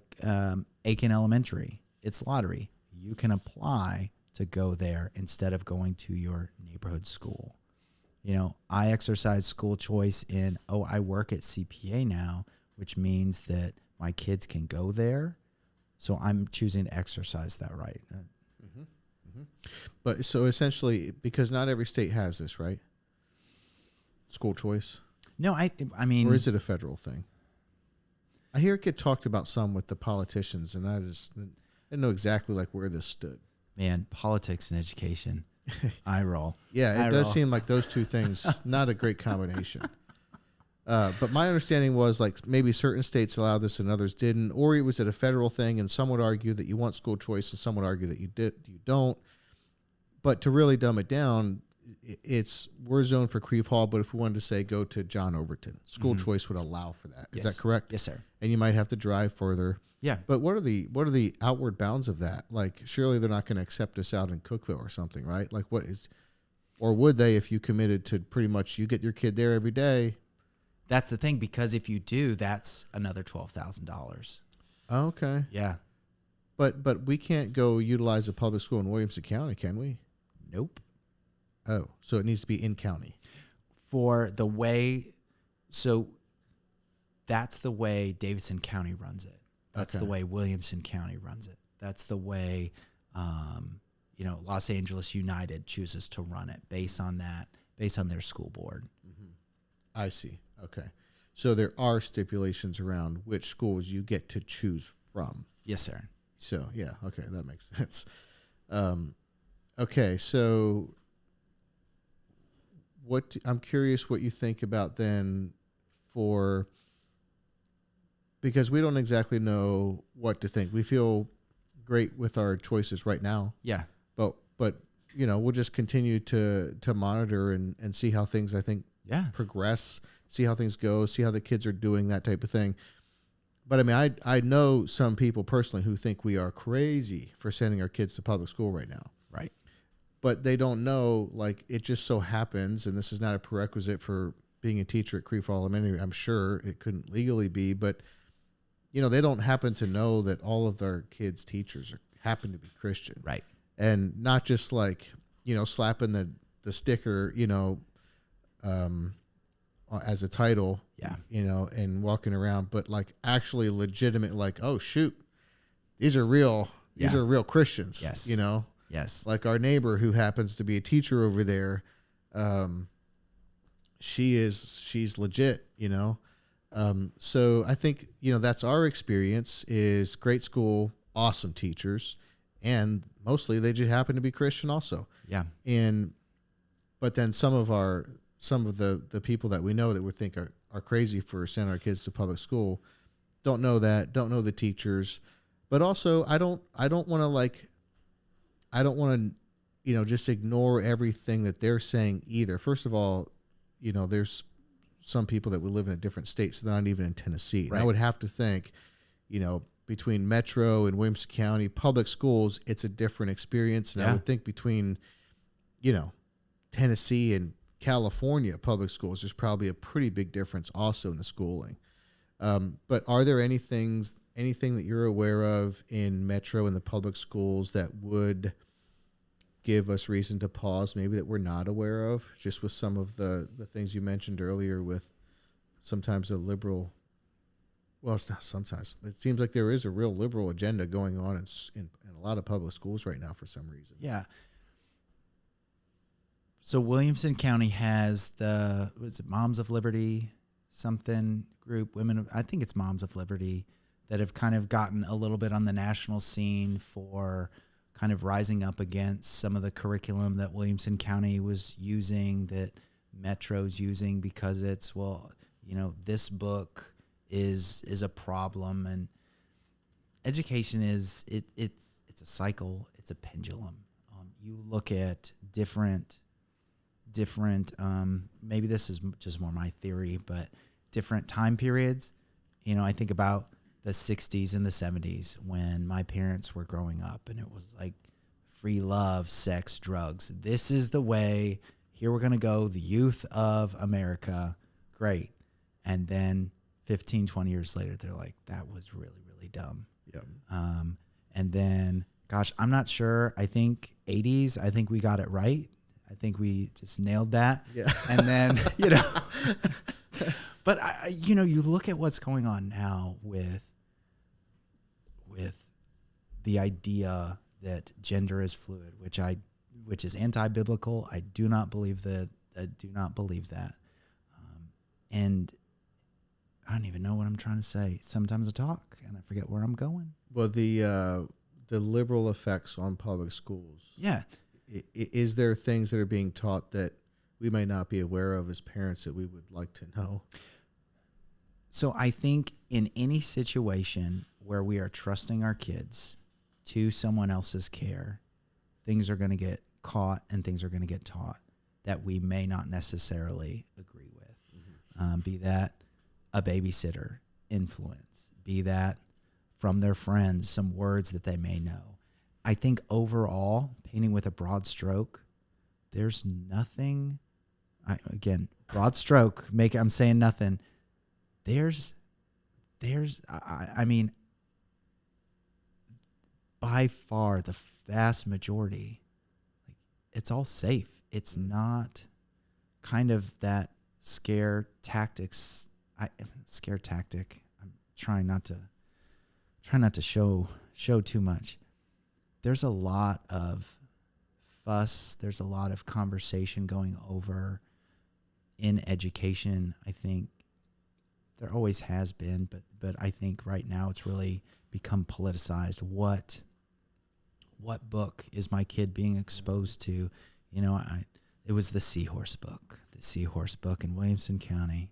Aiken Elementary, it's lottery. You can apply to go there instead of going to your neighborhood school. I exercise school choice in, I work at CPA now, which means that my kids can go there. So I'm choosing to exercise that right. Mm-hmm. Mm-hmm. But so essentially, because not every state has this, right? School choice. No, I mean, or is it a federal thing? I hear it get talked about some with the politicians, and I didn't know exactly like where this stood. Man, politics and education, I roll. Yeah, it does seem like those two things, not a great combination. But my understanding was like maybe certain states allowed this and others didn't, or it was at a federal thing, and some would argue that you want school choice and some would argue that you don't. But to really dumb it down, we're zoned for Creve Hall, but if we wanted to say go to John Overton, school choice would allow for that. Is that correct? Yes, sir. And you might have to drive further. Yeah. But what are the outward bounds of that? Like, surely they're not going to accept us out in Cookeville or something, right? Like, or would they if you committed to pretty much you get your kid there every day? That's the thing, because if you do, that's another $12,000. Okay. Yeah. But we can't go utilize a public school in Williamson County, can we? Nope. Oh, so it needs to be in county. So that's the way Davidson County runs it. That's the way Williamson County runs it. That's the way, Los Angeles United chooses to run it based on their school board. Mm-hmm. I see. Okay. So there are stipulations around which schools you get to choose from. Yes, sir. So, yeah. Okay. That makes sense. Okay. So I'm curious what you think about then because we don't exactly know what to think. We feel great with our choices right now. Yeah. But we'll just continue to monitor and see how things, I think, progress, see how things go, see how the kids are doing, that type of thing. But I mean, I know some people personally who think we are crazy for sending our kids to public school right now. Right. But they don't know, like, it just so happens, and this is not a prerequisite for being a teacher at Creve Hall Elementary. I'm sure it couldn't legally be, but, they don't happen to know that all of their kids' teachers happen to be Christian. Right. And not just like, slapping the sticker, as a title, and walking around, but like actually legitimate, like, oh shoot, these are real Christians. Yes. Yes. Like our neighbor who happens to be a teacher over there, she's legit, So I think, that's our experience is great school, awesome teachers, and mostly they just happen to be Christian also. Yeah. But then some of the people that we know that we think are crazy for sending our kids to public school don't know the teachers, but also I don't want to just ignore everything that they're saying either. First of all, there's some people that would live in a different state, so they're not even in Tennessee. Right. And I would have to think, between Metro and Williamson County public schools, it's a different experience. And I would think between, Tennessee and California public schools, there's probably a pretty big difference also in the schooling. But are there anything that you're aware of in Metro and the public schools that would give us reason to pause, maybe that we're not aware of, just with some of the things you mentioned earlier with sometimes a liberal, well, it's not sometimes, it seems like there is a real liberal agenda going on in a lot of public schools right now for some reason. Yeah. So Williamson County has was it Moms of Liberty, something group, I think it's Moms of Liberty, that have kind of gotten a little bit on the national scene for kind of rising up against some of the curriculum that Williamson County was using, that Metro's using, because it's, this book is a problem. And education it's a cycle, it's a pendulum. You look at different maybe this is just more my theory, but different time periods. I think about the 60s and the 70s when my parents were growing up, and it was like free love, sex, drugs. This is the way. Here we're going to go. The youth of America. Great. And then 15, 20 years later, they're like, that was really, really dumb. Yep. And then, gosh, I'm not sure. I think 80s, I think we got it right. I think we just nailed that. Yeah. And then, but you look at what's going on now with the idea that gender is fluid, which is anti-biblical. I do not believe that. And I don't even know what I'm trying to say. Sometimes I talk and I forget where I'm going. Well, the liberal effects on public schools. Yeah. Is there things that are being taught that we may not be aware of as parents that we would like to know? So I think in any situation where we are trusting our kids to someone else's care, things are going to get caught and things are going to get taught that we may not necessarily agree with. Mm-hmm. Be that a babysitter influence, be that from their friends, some words that they may know. I think overall, painting with a broad stroke, there's nothing, broad stroke, I'm saying nothing. I mean, by far the vast majority, it's all safe. It's not kind of that scare tactic. I'm trying not to show too much. There's a lot of fuss. There's a lot of conversation going over in education. I think there always has been, but I think right now it's really become politicized. What book is my kid being exposed to? It was the Seahorse book in Williamson County,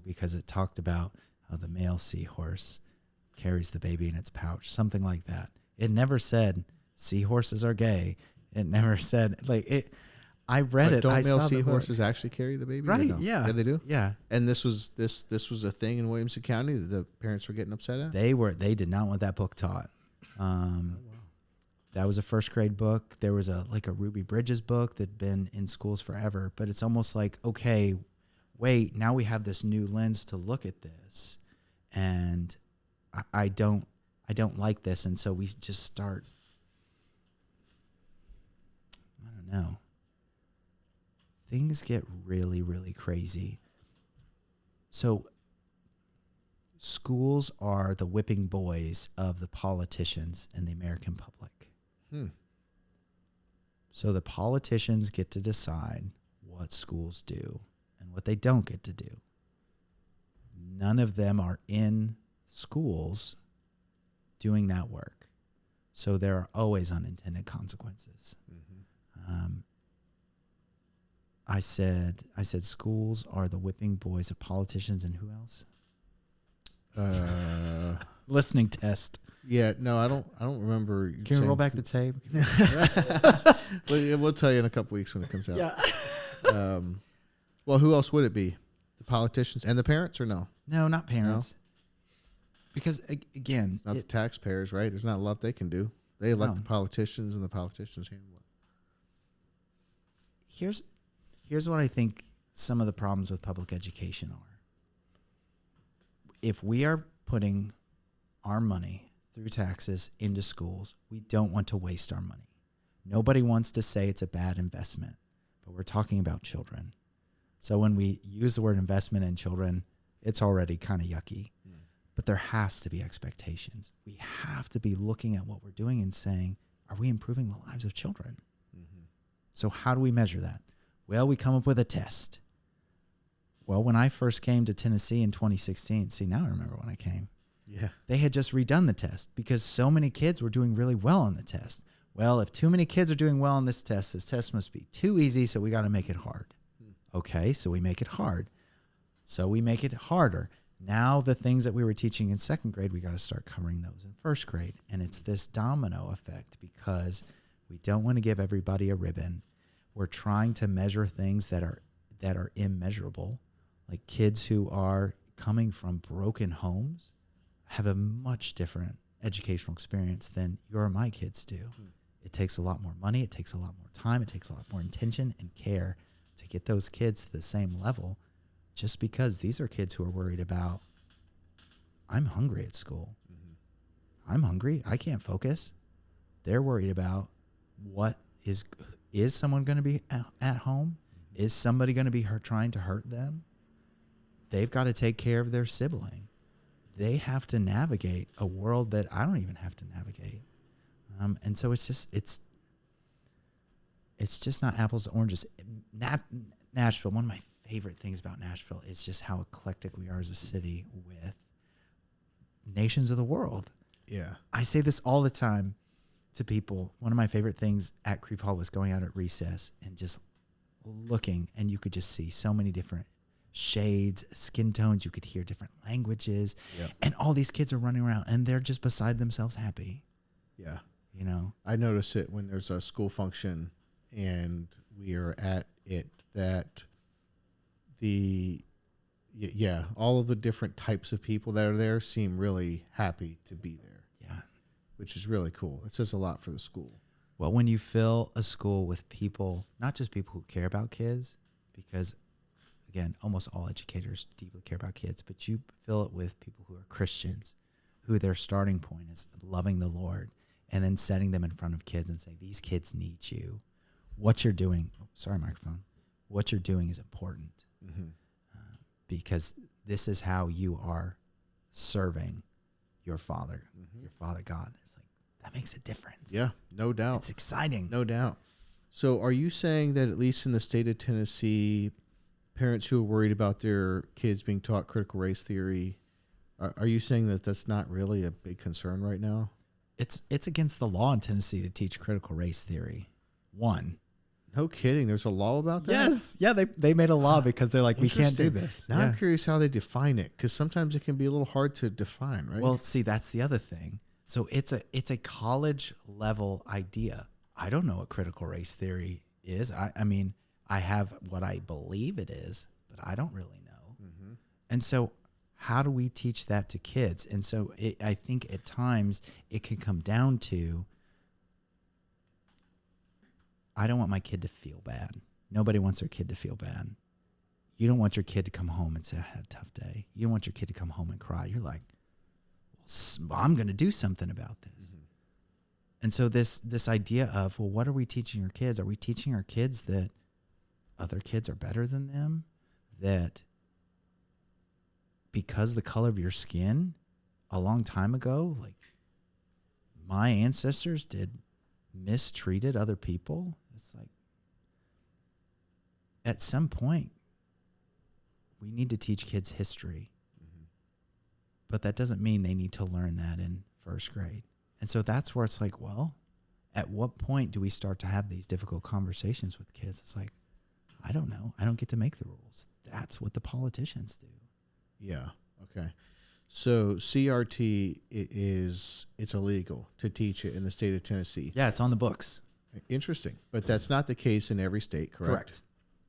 because it talked about how the male seahorse carries the baby in its pouch, something like that. It never said seahorses are gay. It never said I read it. Don't male seahorses actually carry the baby? Right. No? Yeah. Yeah, they do. Yeah. And this was a thing in Williamson County that the parents were getting upset at? They did not want that book taught. That was a first grade book. There was a Ruby Bridges book that'd been in schools forever, but it's almost like, okay, wait, now we have this new lens to look at this, and I don't like this, and so we just start, I don't know. Things get really, really crazy. So schools are the whipping boys of the politicians and the American public. So the politicians get to decide what schools do and what they don't get to do. None of them are in schools doing that work. So there are always unintended consequences. I said schools are the whipping boys of politicians, and who else? Listening test. Yeah, no, I don't remember. Can we roll back the tape? We'll tell you in a couple weeks when it comes out. Yeah. Well, who else would it be? The politicians and the parents, or no? No, not parents. No? Because again, it's not the taxpayers, right? There's not a lot they can do. They elect the politicians, and the politicians handle it. Here's what I think some of the problems with public education are. If we are putting our money through taxes into schools, we don't want to waste our money. Nobody wants to say it's a bad investment, but we're talking about children. So when we use the word investment in children, it's already kind of yucky. But there has to be expectations. We have to be looking at what we're doing and saying, are we improving the lives of children? So how do we measure that? Well, we come up with a test. Well, when I first came to Tennessee in 2016, see, now I remember when I came. Yeah. They had just redone the test because so many kids were doing really well on the test. Well, if too many kids are doing well on this test must be too easy, so we got to make it hard. Okay, so we make it hard. So we make it harder. Now the things that we were teaching in second grade, we got to start covering those in first grade. And it's this domino effect because we don't want to give everybody a ribbon. We're trying to measure things that are immeasurable. Like kids who are coming from broken homes have a much different educational experience than your or my kids do. It takes a lot more money. It takes a lot more time. It takes a lot more intention and care to get those kids to the same level, just because these are kids who are worried about, I'm hungry at school. I'm hungry. I can't focus. They're worried about what is someone going to be at home? Is somebody going to be trying to hurt them? They've got to take care of their sibling. They have to navigate a world that I don't even have to navigate. And so it's just not apples to oranges. Nashville, one of my favorite things about Nashville is just how eclectic we are as a city with nations of the world. Yeah. I say this all the time to people. One of my favorite things at Creve Hall was going out at recess and just looking, and you could just see so many different shades, skin tones. You could hear different languages. Yep. And all these kids are running around, and they're just beside themselves happy. Yeah. You know? I notice it when there's a school function and we are at it that all of the different types of people that are there seem really happy to be there. Yeah. Which is really cool. It says a lot for the school. Well, when you fill a school with people, not just people who care about kids, because, again, almost all educators deeply care about kids, but you fill it with people who are Christians, who their starting point is loving the Lord, and then setting them in front of kids and saying, these kids need you. What you're doing, what you're doing is important. Because this is how you are serving your Father, your Father God. It's like, that makes a difference. Yeah, no doubt. It's exciting. No doubt. So are you saying that at least in the state of Tennessee, parents who are worried about their kids being taught critical race theory, are you saying that that's not really a big concern right now? It's against the law in Tennessee to teach critical race theory. No kidding. There's a law about that? Yes. Yeah, they made a law because they're like, we can't do this. Now I'm curious how they define it, because sometimes it can be a little hard to define, right? Well, see, that's the other thing. So it's a college level idea. I don't know what critical race theory is. I mean, I have what I believe it is, but I don't really know. And so how do we teach that to kids? And so I think at times it can come down to, I don't want my kid to feel bad. Nobody wants their kid to feel bad. You don't want your kid to come home and say, I had a tough day. You don't want your kid to come home and cry. You're like, well, I'm going to do something about this. And so this idea of, well, what are we teaching our kids? Are we teaching our kids that other kids are better than them? That because the color of your skin a long time ago, like my ancestors mistreated other people? It's like, at some point, we need to teach kids history. But that doesn't mean they need to learn that in first grade. And so that's where it's like, well, at what point do we start to have these difficult conversations with kids? It's like, I don't know. I don't get to make the rules. That's what the politicians do. Yeah. Okay. So CRT it's illegal to teach it in the state of Tennessee. Yeah, it's on the books. Interesting. But that's not the case in every state, correct?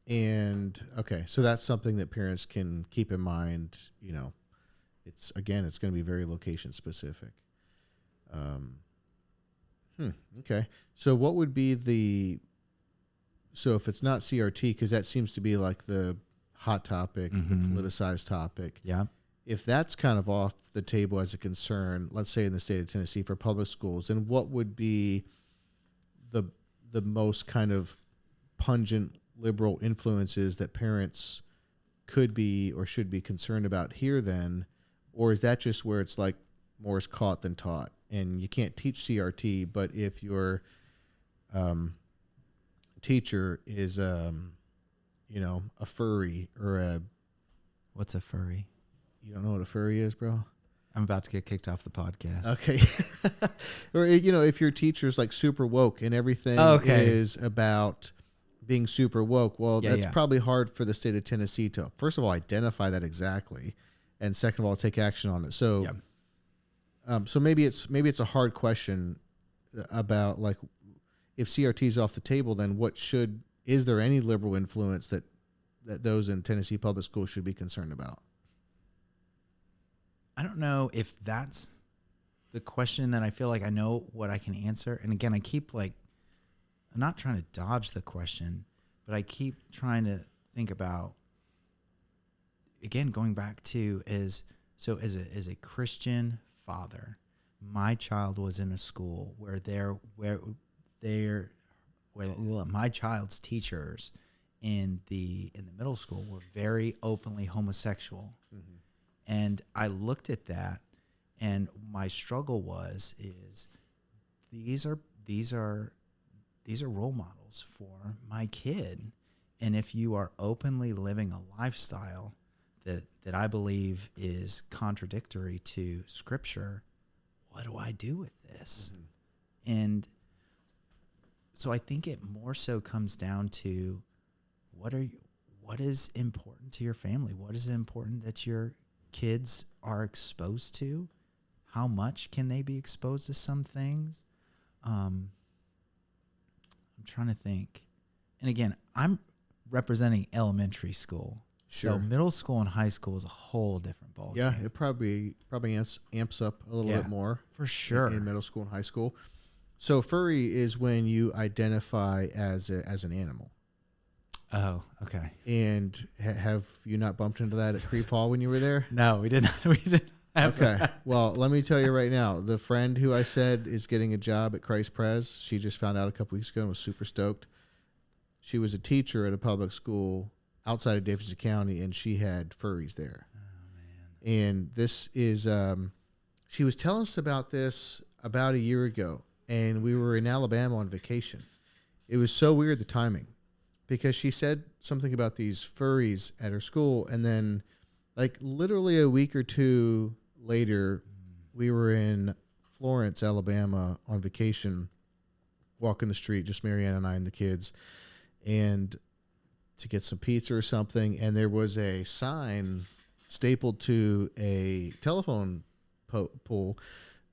And okay, so that's something that parents can keep in mind. You know, it's going to be very location specific. Okay. So what would be so if it's not CRT, because that seems to be like the hot topic, the politicized topic. Yeah. If that's kind of off the table as a concern, let's say in the state of Tennessee for public schools, then what would be the most kind of pungent liberal influences that parents could be or should be concerned about here then? Or is that just where it's like more is caught than taught? And you can't teach CRT, but if your teacher is, a furry or a... What's a furry? You don't know what a furry is, bro? I'm about to get kicked off the podcast. Okay. Or, if your teacher's like super woke and everything is about being super woke, well, that's probably hard for the state of Tennessee to, first of all, identify that exactly, and second of all, take action on it. So, so maybe it's a hard question about like if CRT is off the table, then is there any liberal influence that those in Tennessee public schools should be concerned about? I don't know if that's the question that I feel like I know what I can answer. And again, I keep I'm not trying to dodge the question, but I keep trying to think about, again, going back to as a Christian father, my child was in a school where my child's teachers in the middle school were very openly homosexual. Mm-hmm. And I looked at that, and my struggle is these are role models for my kid, and if you are openly living a lifestyle that I believe is contradictory to Scripture, what do I do with this? Mm-hmm. And so I think it more so comes down to what is important to your family? What is important that your kids are exposed to? How much can they be exposed to some things? I'm trying to think. And again, I'm representing elementary school. Sure. So middle school and high school is a whole different ballgame. Yeah, it probably amps up a little bit more. For sure. In middle school and high school. So furry is when you identify as an animal. Oh, okay. And have you not bumped into that at Creve Hall when you were there? No, we didn't. We didn't have Okay. that. Well, let me tell you right now, the friend who I said is getting a job at Christ Pres, she just found out a couple weeks ago and was super stoked. She was a teacher at a public school outside of Davidson County, and she had furries there. Oh, man. And this is, she was telling us about this about a year ago, and we were in Alabama on vacation. It was so weird, the timing. Because she said something about these furries at her school, and then like literally a week or two later, we were in Florence, Alabama on vacation, walking the street, just Marianne and I and the kids, and to get some pizza or something, and there was a sign stapled to a telephone pole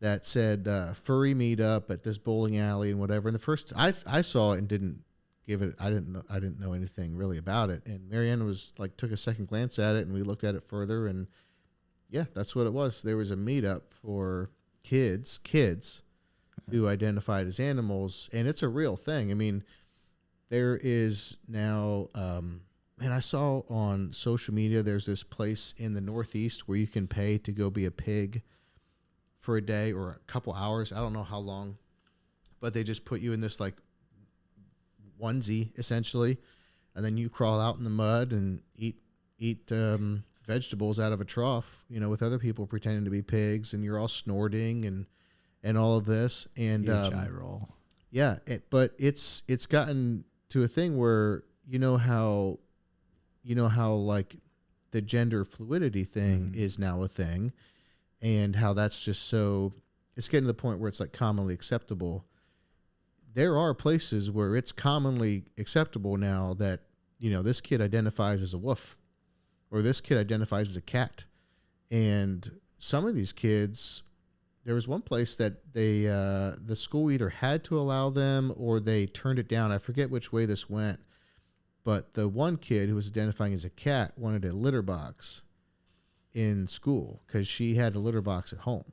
that said furry meetup at this bowling alley and whatever. And the first I saw it and didn't give it, I didn't know anything really about it. And Marianne was like, took a second glance at it, and we looked at it further, and yeah, that's what it was. There was a meetup for kids who identified as animals, and it's a real thing. I mean, there is now, I saw on social media, there's this place in the Northeast where you can pay to go be a pig for a day or a couple hours. I don't know how long, but they just put you in this like onesie essentially, and then you crawl out in the mud and eat vegetables out of a trough, with other people pretending to be pigs, and you're all snorting and all of this. And eye roll. Yeah, but it's gotten to a thing where you know how like the gender fluidity thing is now a thing, and how that's just so it's getting to the point where it's like commonly acceptable. There are places where it's commonly acceptable now that, this kid identifies as a wolf or this kid identifies as a cat. And some of these kids, there was one place that the school either had to allow them or they turned it down. I forget which way this went, but the one kid who was identifying as a cat wanted a litter box in school because she had a litter box at home.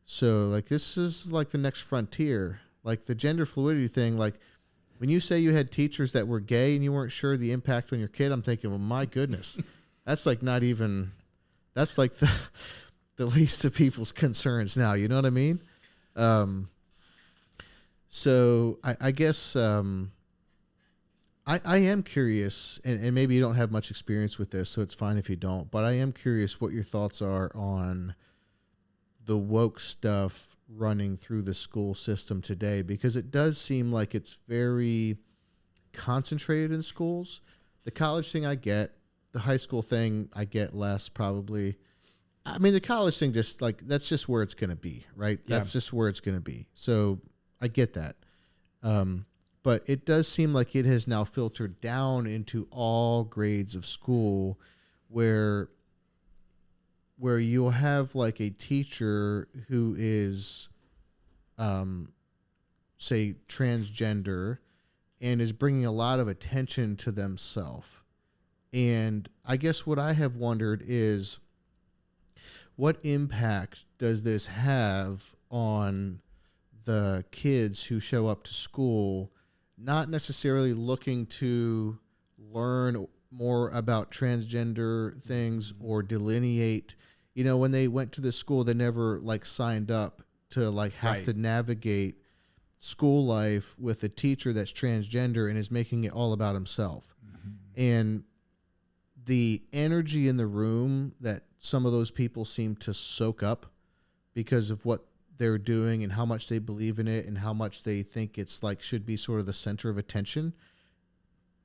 So, like, this is like the next frontier. Like the gender fluidity thing, like when you say you had teachers that were gay and you weren't sure the impact on your kid, I'm thinking, well, my goodness, that's like not even, that's like the least of people's concerns now. You know what I mean? So I guess I am curious, and maybe you don't have much experience with this, so it's fine if you don't, but I am curious what your thoughts are on the woke stuff running through the school system today, because it does seem like it's very concentrated in schools. The college thing I get, the high school thing I get less probably. I mean, the college thing just like, that's just where it's going to be, right? Yeah. That's just where it's going to be. So I get that. But it does seem like it has now filtered down into all grades of school where you'll have like a teacher who is, say, transgender and is bringing a lot of attention to themselves. And I guess what I have wondered is, what impact does this have on the kids who show up to school, not necessarily looking to learn more about transgender things or delineate? When they went to this school, they never like signed up to like have to navigate school life with a teacher that's transgender and is making it all about himself. Mm-hmm. And the energy in the room that some of those people seem to soak up because of what they're doing and how much they believe in it and how much they think it's like should be sort of the center of attention.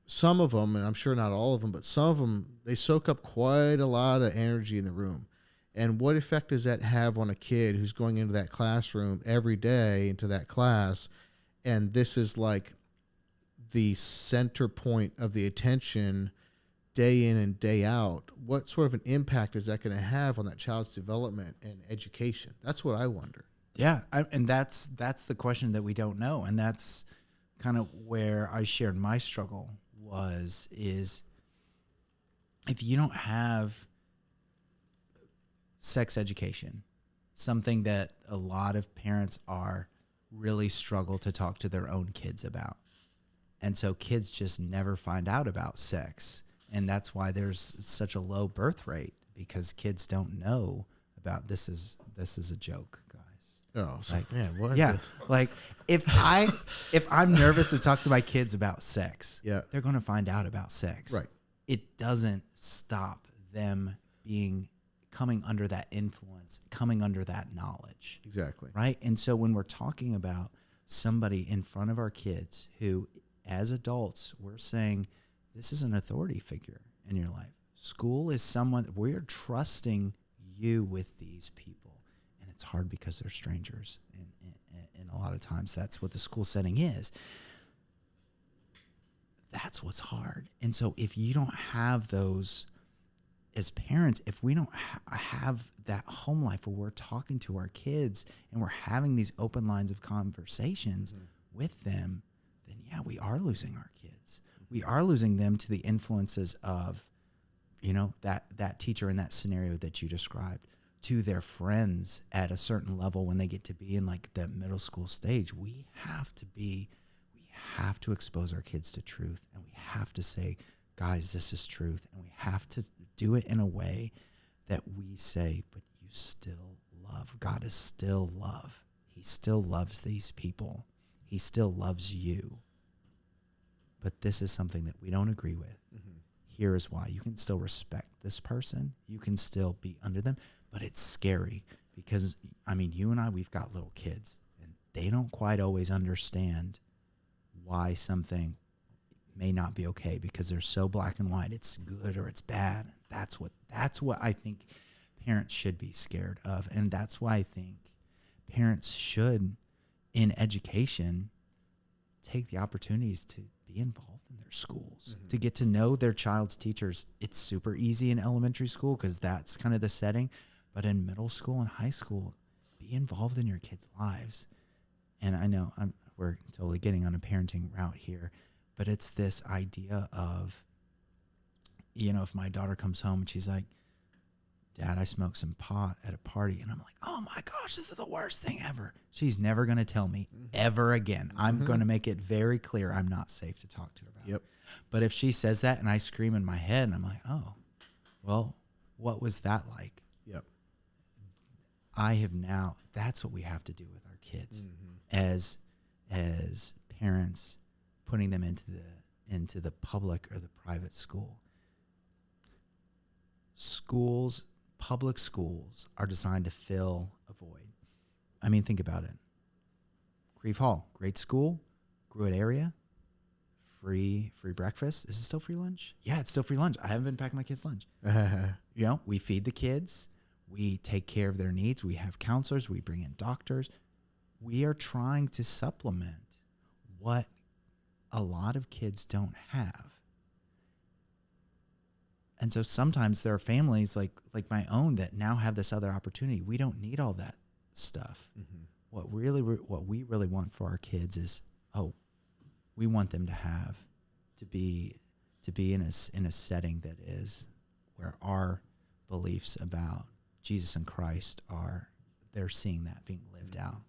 Some of them, and I'm sure not all of them, but some of them, they soak up quite a lot of energy in the room. And what effect does that have on a kid who's going into that classroom every day, into that class, and this is like the center point of the attention day in and day out? What sort of an impact is that going to have on that child's development and education? That's what I wonder. Yeah, and that's the question that we don't know, and that's kind of where I shared my struggle is if you don't have sex education, something that a lot of parents really struggle to talk to their own kids about. And so kids just never find out about sex. And that's why there's such a low birth rate, because kids don't know about this is a joke, guys. Oh, so, like, man, what? Yeah. Like if I'm nervous to talk to my kids about sex, they're going to find out about sex. Right. It doesn't stop them coming under that influence, coming under that knowledge. Exactly. Right. And so when we're talking about somebody in front of our kids who, as adults, we're saying, this is an authority figure in your life. School is someone, we're trusting you with these people. And it's hard because they're strangers. And a lot of times that's what the school setting is. That's what's hard. And so if you don't have those, as parents, if we don't have that home life where we're talking to our kids and we're having these open lines of conversations with them, then we are losing our kids. We are losing them to the influences of, that teacher in that scenario that you described, to their friends at a certain level when they get to be in like the middle school stage. We have to expose our kids to truth, and we have to say, guys, this is truth. And we have to do it in a way that we say, but you still love. God is still love. He still loves these people. He still loves you. But this is something that we don't agree with. Mm-hmm. Here is why. You can still respect this person. You can still be under them. But it's scary because, you and I, we've got little kids, and they don't quite always understand why something may not be okay, because they're so black and white. It's good or it's bad. That's what I think parents should be scared of. And that's why I think parents should, in education, take the opportunities to be involved in their schools, to get to know their child's teachers. It's super easy in elementary school because that's kind of the setting. But in middle school and high school, be involved in your kids' lives. And I know we're totally getting on a parenting route here, but it's this idea of, if my daughter comes home and she's like, Dad, I smoked some pot at a party. And I'm like, oh my gosh, this is the worst thing ever. She's never going to tell me ever again. I'm going to make it very clear I'm not safe to talk to her about it. But if she says that and I scream in my head and I'm like, oh, well, what was that like? That's what we have to do with our kids as parents, putting them into the public or the private school. Public schools are designed to fill a void. I mean, think about it. Grieve Hall, great school, Gruitt area, free breakfast. Is it still free lunch? Yeah, it's still free lunch. I haven't been packing my kids' lunch. We feed the kids. We take care of their needs. We have counselors. We bring in doctors. We are trying to supplement what a lot of kids don't have. And so sometimes there are families like my own that now have this other opportunity. We don't need all that stuff. What we really want for our kids is, we want them to be in a setting that is where our beliefs about Jesus and Christ they're seeing that being lived out.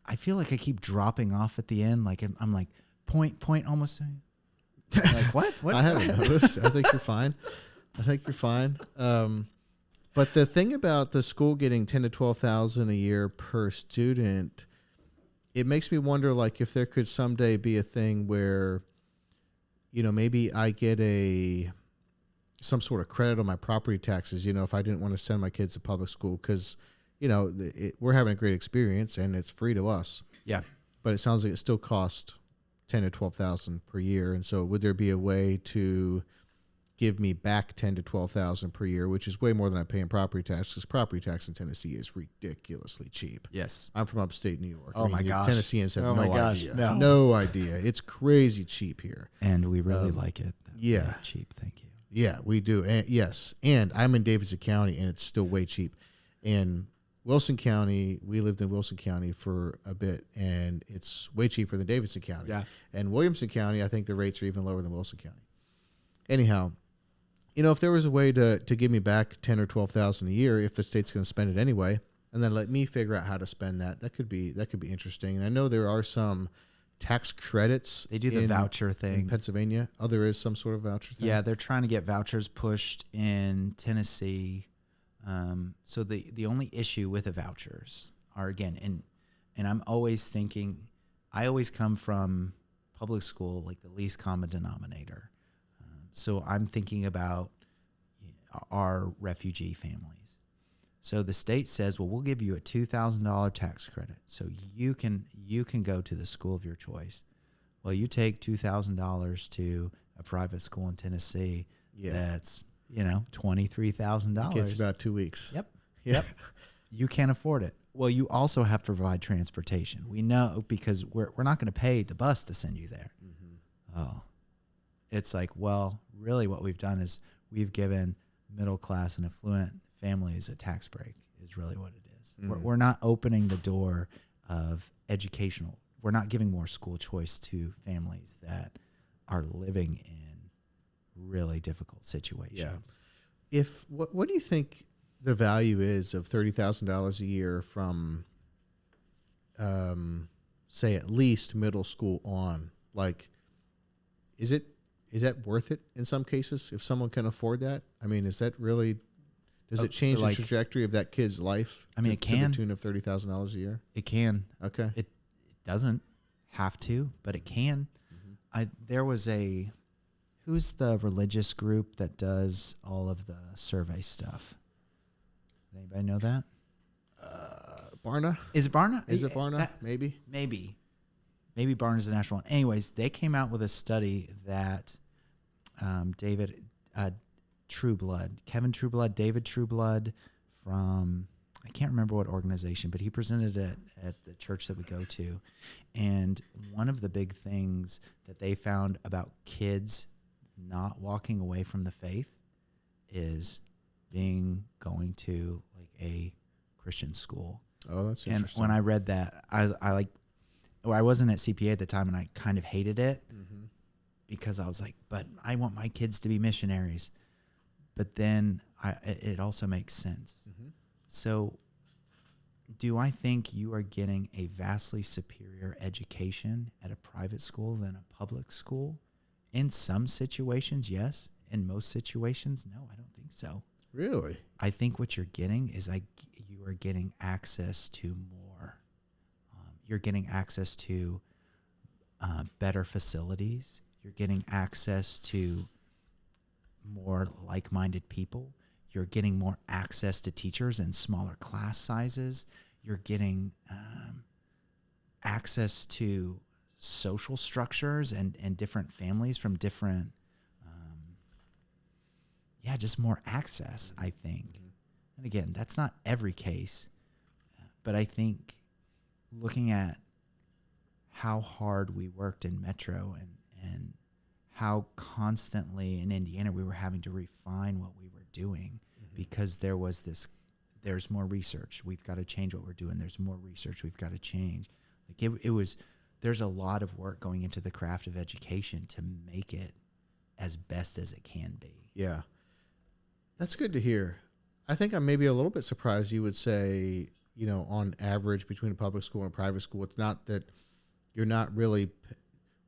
I feel like I keep dropping off at the end. Like I'm like point almost. Like what? I haven't noticed. I think you're fine. But the thing about the school getting $10,000 to $12,000 a year per student, it makes me wonder, like, if there could someday be a thing where, maybe I get some sort of credit on my property taxes. If I didn't want to send my kids to public school because, we're having a great experience and it's free to us. Yeah. But it sounds like it still costs $10,000 to $12,000 per year. And so would there be a way to give me back $10,000 to $12,000 per year, which is way more than I pay in property tax, because property tax in Tennessee is ridiculously cheap. Yes. I'm from upstate New York. Oh, my gosh. Tennesseans have no idea. No. No idea. It's crazy cheap here. And we really like it. Yeah. Cheap. Thank you. Yeah, we do. And, yes. And I'm in Davidson County, and it's still way cheap. And Wilson County, we lived in Wilson County for a bit, and it's way cheaper than Davidson County. Yeah. And Williamson County, I think the rates are even lower than Wilson County. Anyhow, if there was a way to give me back $10,000 or $12,000 a year, if the state's going to spend it anyway, and then let me figure out how to spend that could be interesting. And I know there are some tax credits. They do the voucher thing in Pennsylvania. Oh, there is some sort of voucher thing. Yeah, they're trying to get vouchers pushed in Tennessee. So the only issue with the vouchers are, again, and I'm always thinking, I always come from public school, like the least common denominator. So I'm thinking about our refugee families. So the state says, well, we'll give you a $2,000 tax credit, so you can go to the school of your choice. Well, you take $2,000 to a private school in Tennessee. Yeah. That's $23,000. It's about 2 weeks. Yep. You can't afford it. Well, you also have to provide transportation. We know, because we're not going to pay the bus to send you there. Oh, it's like, well, really what we've done is we've given middle class and affluent families a tax break is really what it is. We're not opening the door of educational. We're not giving more school choice to families that are living in really difficult situations. Yeah. What do you think the value is of $30,000 a year from, say, at least middle school on? Like, is that worth it in some cases if someone can afford that? I mean, is that really, does it change the trajectory of that kid's life? I mean, it can. To the tune of $30,000 a year? It can. Okay. It doesn't have to, but it can. There was who's the religious group that does all of the survey stuff? Anybody know that? Barna? Is it Barna? Is it Barna? Maybe. Maybe Barna's the national one. Anyways, they came out with a study that David Trueblood, David Trueblood from, I can't remember what organization, but he presented it at the church that we go to. And one of the big things that they found about kids not walking away from the faith is going to like a Christian school. Oh, that's and interesting. when I read that, I wasn't at CPA at the time, and I kind of hated it because I was like, but I want my kids to be missionaries. But then it also makes sense. So do I think you are getting a vastly superior education at a private school than a public school? In some situations, yes. In most situations, no, I don't think so. Really? I think what you're getting is you are getting access to more. You're getting access to better facilities. You're getting access to more like-minded people. You're getting more access to teachers in smaller class sizes. You're getting access to social structures and different families from different, just more access, I think. And again, that's not every case, but I think looking at how hard we worked in Metro and how constantly in Indiana we were having to refine what we were doing because there's more research. We've got to change what we're doing. There's more research. We've got to change. Like there's a lot of work going into the craft of education to make it as best as it can be. Yeah. That's good to hear. I think I'm maybe a little bit surprised you would say, on average between a public school and a private school, it's not that you're not really,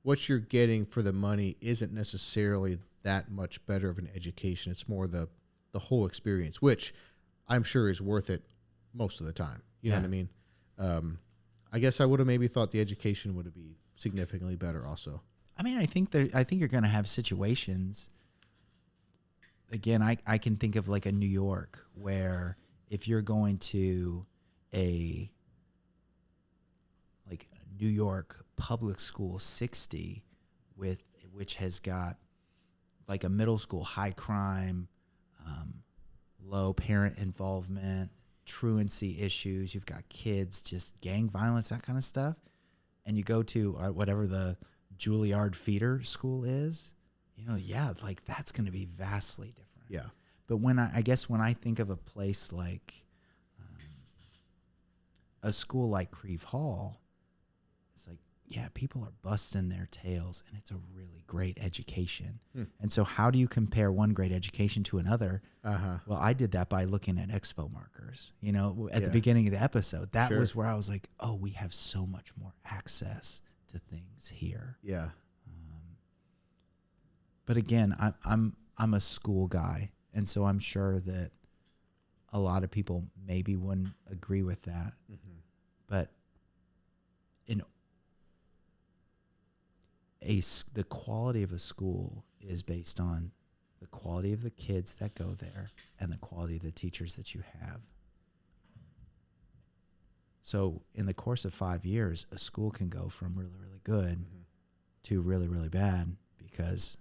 what you're getting for the money isn't necessarily that much better of an education. It's more the whole experience, which I'm sure is worth it most of the time. You know what I mean? I guess I would have maybe thought the education would be significantly better also. I mean, I think you're going to have situations. Again, I can think of like a New York where if you're going to a New York public school 60 which has got like a middle school high crime, low parent involvement, truancy issues. You've got kids, just gang violence, that kind of stuff. And you go to whatever the Juilliard feeder school is, that's going to be vastly different. Yeah. But when I think of a place like a school like Creve Hall, it's like, people are busting their tails and it's a really great education. And so how do you compare one great education to another? Well, I did that by looking at expo markers, at the beginning of the episode. That was where I was like, oh, we have so much more access to things here. Yeah. But again, I'm a school guy, and so I'm sure that a lot of people maybe wouldn't agree with that. But the quality of a school is based on the quality of the kids that go there and the quality of the teachers that you have. So in the course of 5 years, a school can go from really, really good to really, really bad because,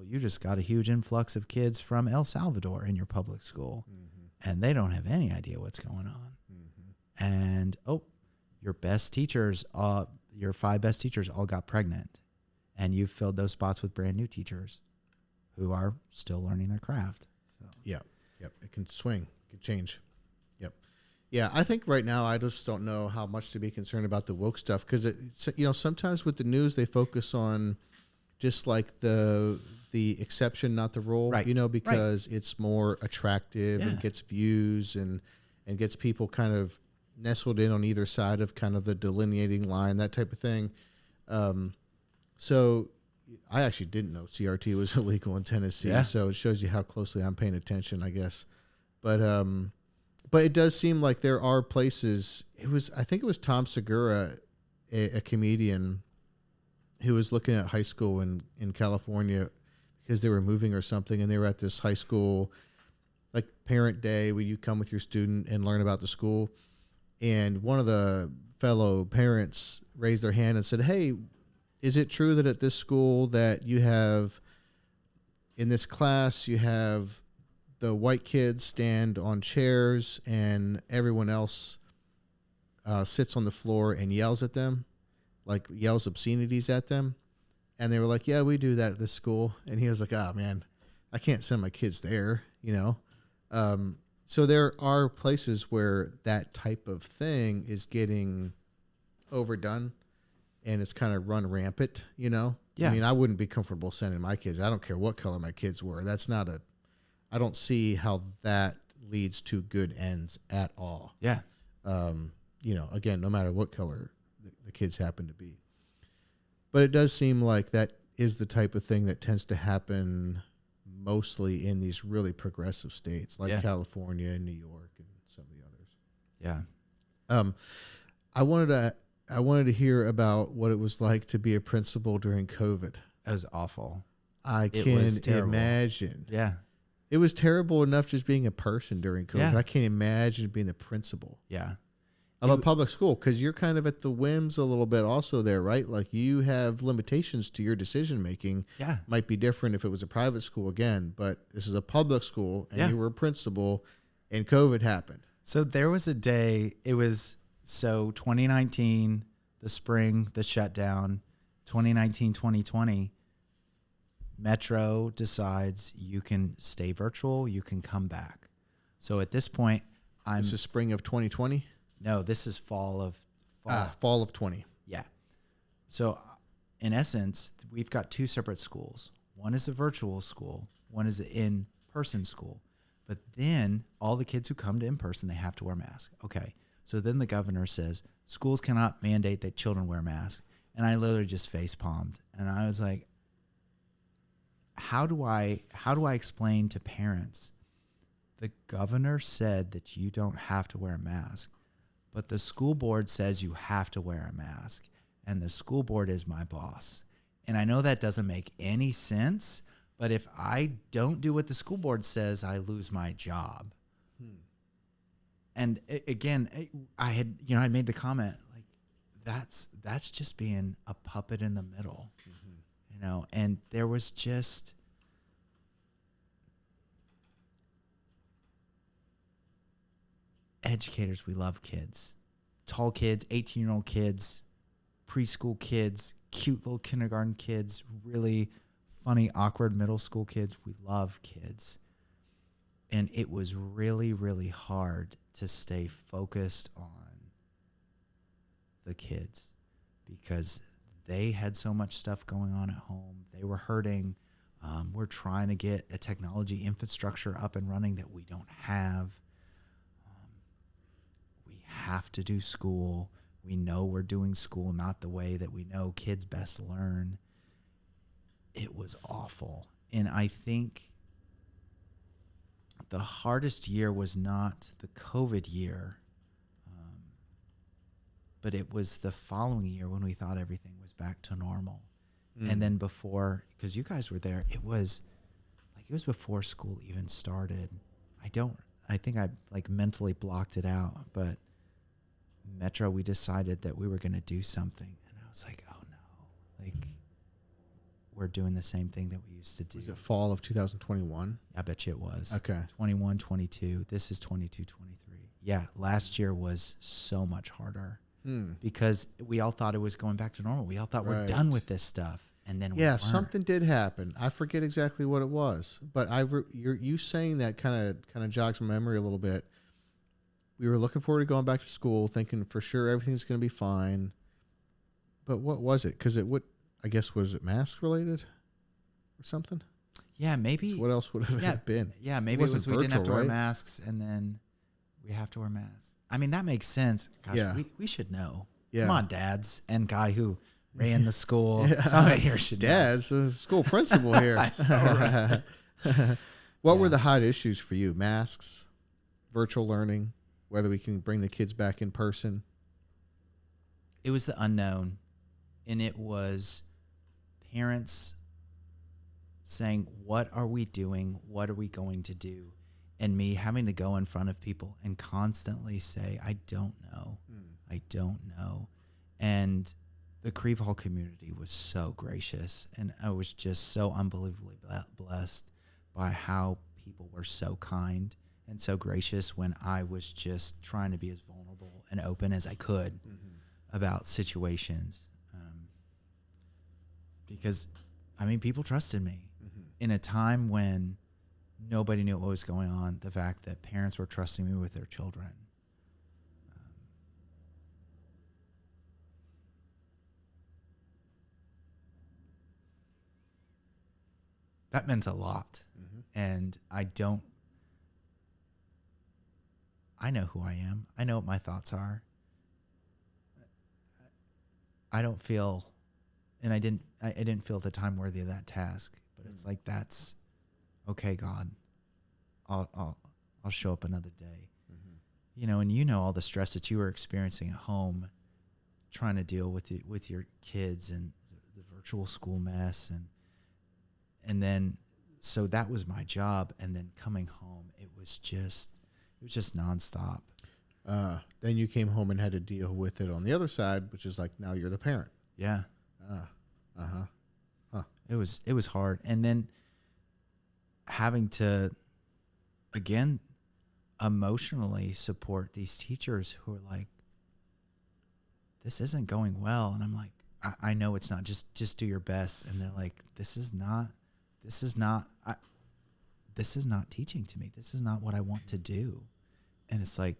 you just got a huge influx of kids from El Salvador in your public school, and they don't have any idea what's going on. And, your best teachers, your 5 best teachers all got pregnant, and you've filled those spots with brand new teachers who are still learning their craft. So. Yep. It can swing, it can change. Yep. Yeah, I think right now I just don't know how much to be concerned about the woke stuff because sometimes with the news they focus on just like the exception, not the rule, right. Because it's more attractive and gets views and gets people kind of nestled in on either side of kind of the delineating line, that type of thing. So I actually didn't know CRT was illegal in Tennessee. So it shows you how closely I'm paying attention, I guess. But it does seem like there are places. I think it was Tom Segura, a comedian, who was looking at high school in California because they were moving or something, and they were at this high school, like parent day, where you come with your student and learn about the school. And one of the fellow parents raised their hand and said, "Hey, is it true that at this school that you have, in this class, you have the white kids stand on chairs and everyone else sits on the floor and yells at them, like yells obscenities at them. And they were like, yeah, we do that at this school. And he was like, oh, man, I can't send my kids there, you know. So there are places where that type of thing is getting overdone and it's kind of run rampant, you know. Yeah. I mean, I wouldn't be comfortable sending my kids. I don't care what color my kids were. I don't see how that leads to good ends at all. Yeah. You know, again, no matter what color the kids happen to be. But it does seem like that is the type of thing that tends to happen mostly in these really progressive states like California and New York and some of the others. Yeah. I wanted to hear about what it was like to be a principal during COVID. It was awful. I can imagine. Yeah. It was terrible enough just being a person during COVID. Yeah. I can't imagine being the principal Yeah. of a public school because you're kind of at the whims a little bit also there, right? Like you have limitations to your decision making. Yeah. Might be different if it was a private school again, but this is a public school and you were a principal and COVID happened. So there was a day, 2019, the spring, the shutdown, 2019, 2020, Metro decides you can stay virtual, you can come back. So at this point, This is spring of 2020? No, this is fall of 20. Yeah. So in essence, we've got two separate schools. One is a virtual school, one is an in-person school. But then all the kids who come to in-person, they have to wear masks. Okay. So then the governor says, schools cannot mandate that children wear masks. And I literally just face palmed. And I was like, how do I explain to parents? The governor said that you don't have to wear a mask, but the school board says you have to wear a mask. And the school board is my boss. And I know that doesn't make any sense, but if I don't do what the school board says, I lose my job. And again, I made the comment like that's just being a puppet in the middle, you know. And there was just educators. We love kids, tall kids, 18-year-old kids, preschool kids, cute little kindergarten kids, really funny, awkward middle school kids. We love kids. And it was really, really hard to stay focused on the kids because they had so much stuff going on at home. They were hurting. We're trying to get a technology infrastructure up and running that we don't have. We have to do school. We know we're doing school not the way that we know kids best learn. It was awful. And I think the hardest year was not the COVID year, but it was the following year when we thought everything was back to normal. And then before, because you guys were there, it was before school even started. I think I like mentally blocked it out, but Metro, we decided that we were going to do something. And I was like, oh no, like we're doing the same thing that we used to do. Was it fall of 2021? I bet you it was. Okay. 21, 22. This is 22, 23. Yeah, last year was so much harder because we all thought it was going back to normal. We all thought we're done with this stuff. And then we weren't. Something did happen. I forget exactly what it was, but you saying that kind of jogs my memory a little bit. We were looking forward to going back to school, thinking for sure everything's going to be fine. But what was it? Because I guess, was it mask related or something? Yeah, maybe. So what else would have been? Yeah, maybe it was we didn't have to wear masks, and then we have to wear masks. I mean, that makes sense. Gosh, we should know. Yeah. Come on, dads and guy who ran the school. Somebody here should know. Dad's a school principal here. I know, right? What were the hot issues for you? Masks, virtual learning, whether we can bring the kids back in person? It was the unknown, and it was parents saying, what are we doing? What are we going to do? And me having to go in front of people and constantly say, I don't know. I don't know. And the Creve Hall community was so gracious, and I was just so unbelievably blessed by how people were so kind and so gracious when I was just trying to be as vulnerable and open as I could about situations. Because, I mean, people trusted me in a time when nobody knew what was going on. The fact that parents were trusting me with their children. That meant a lot. And I know who I am. I know what my thoughts are. I don't feel, and I didn't feel at the time worthy of that task, but it's like, that's okay, God. I'll show up another day. You know, and you know all the stress that you were experiencing at home, trying to deal with your kids and the virtual school mess, and then so that was my job, and then coming home, it was just nonstop. Then you came home and had to deal with it on the other side, which is like, now you're the parent. Yeah. It was hard. And then having to, again, emotionally support these teachers who are like, this isn't going well. And I'm like, I know it's not, just do your best. And they're like, this is not teaching to me. This is not what I want to do. And it's like,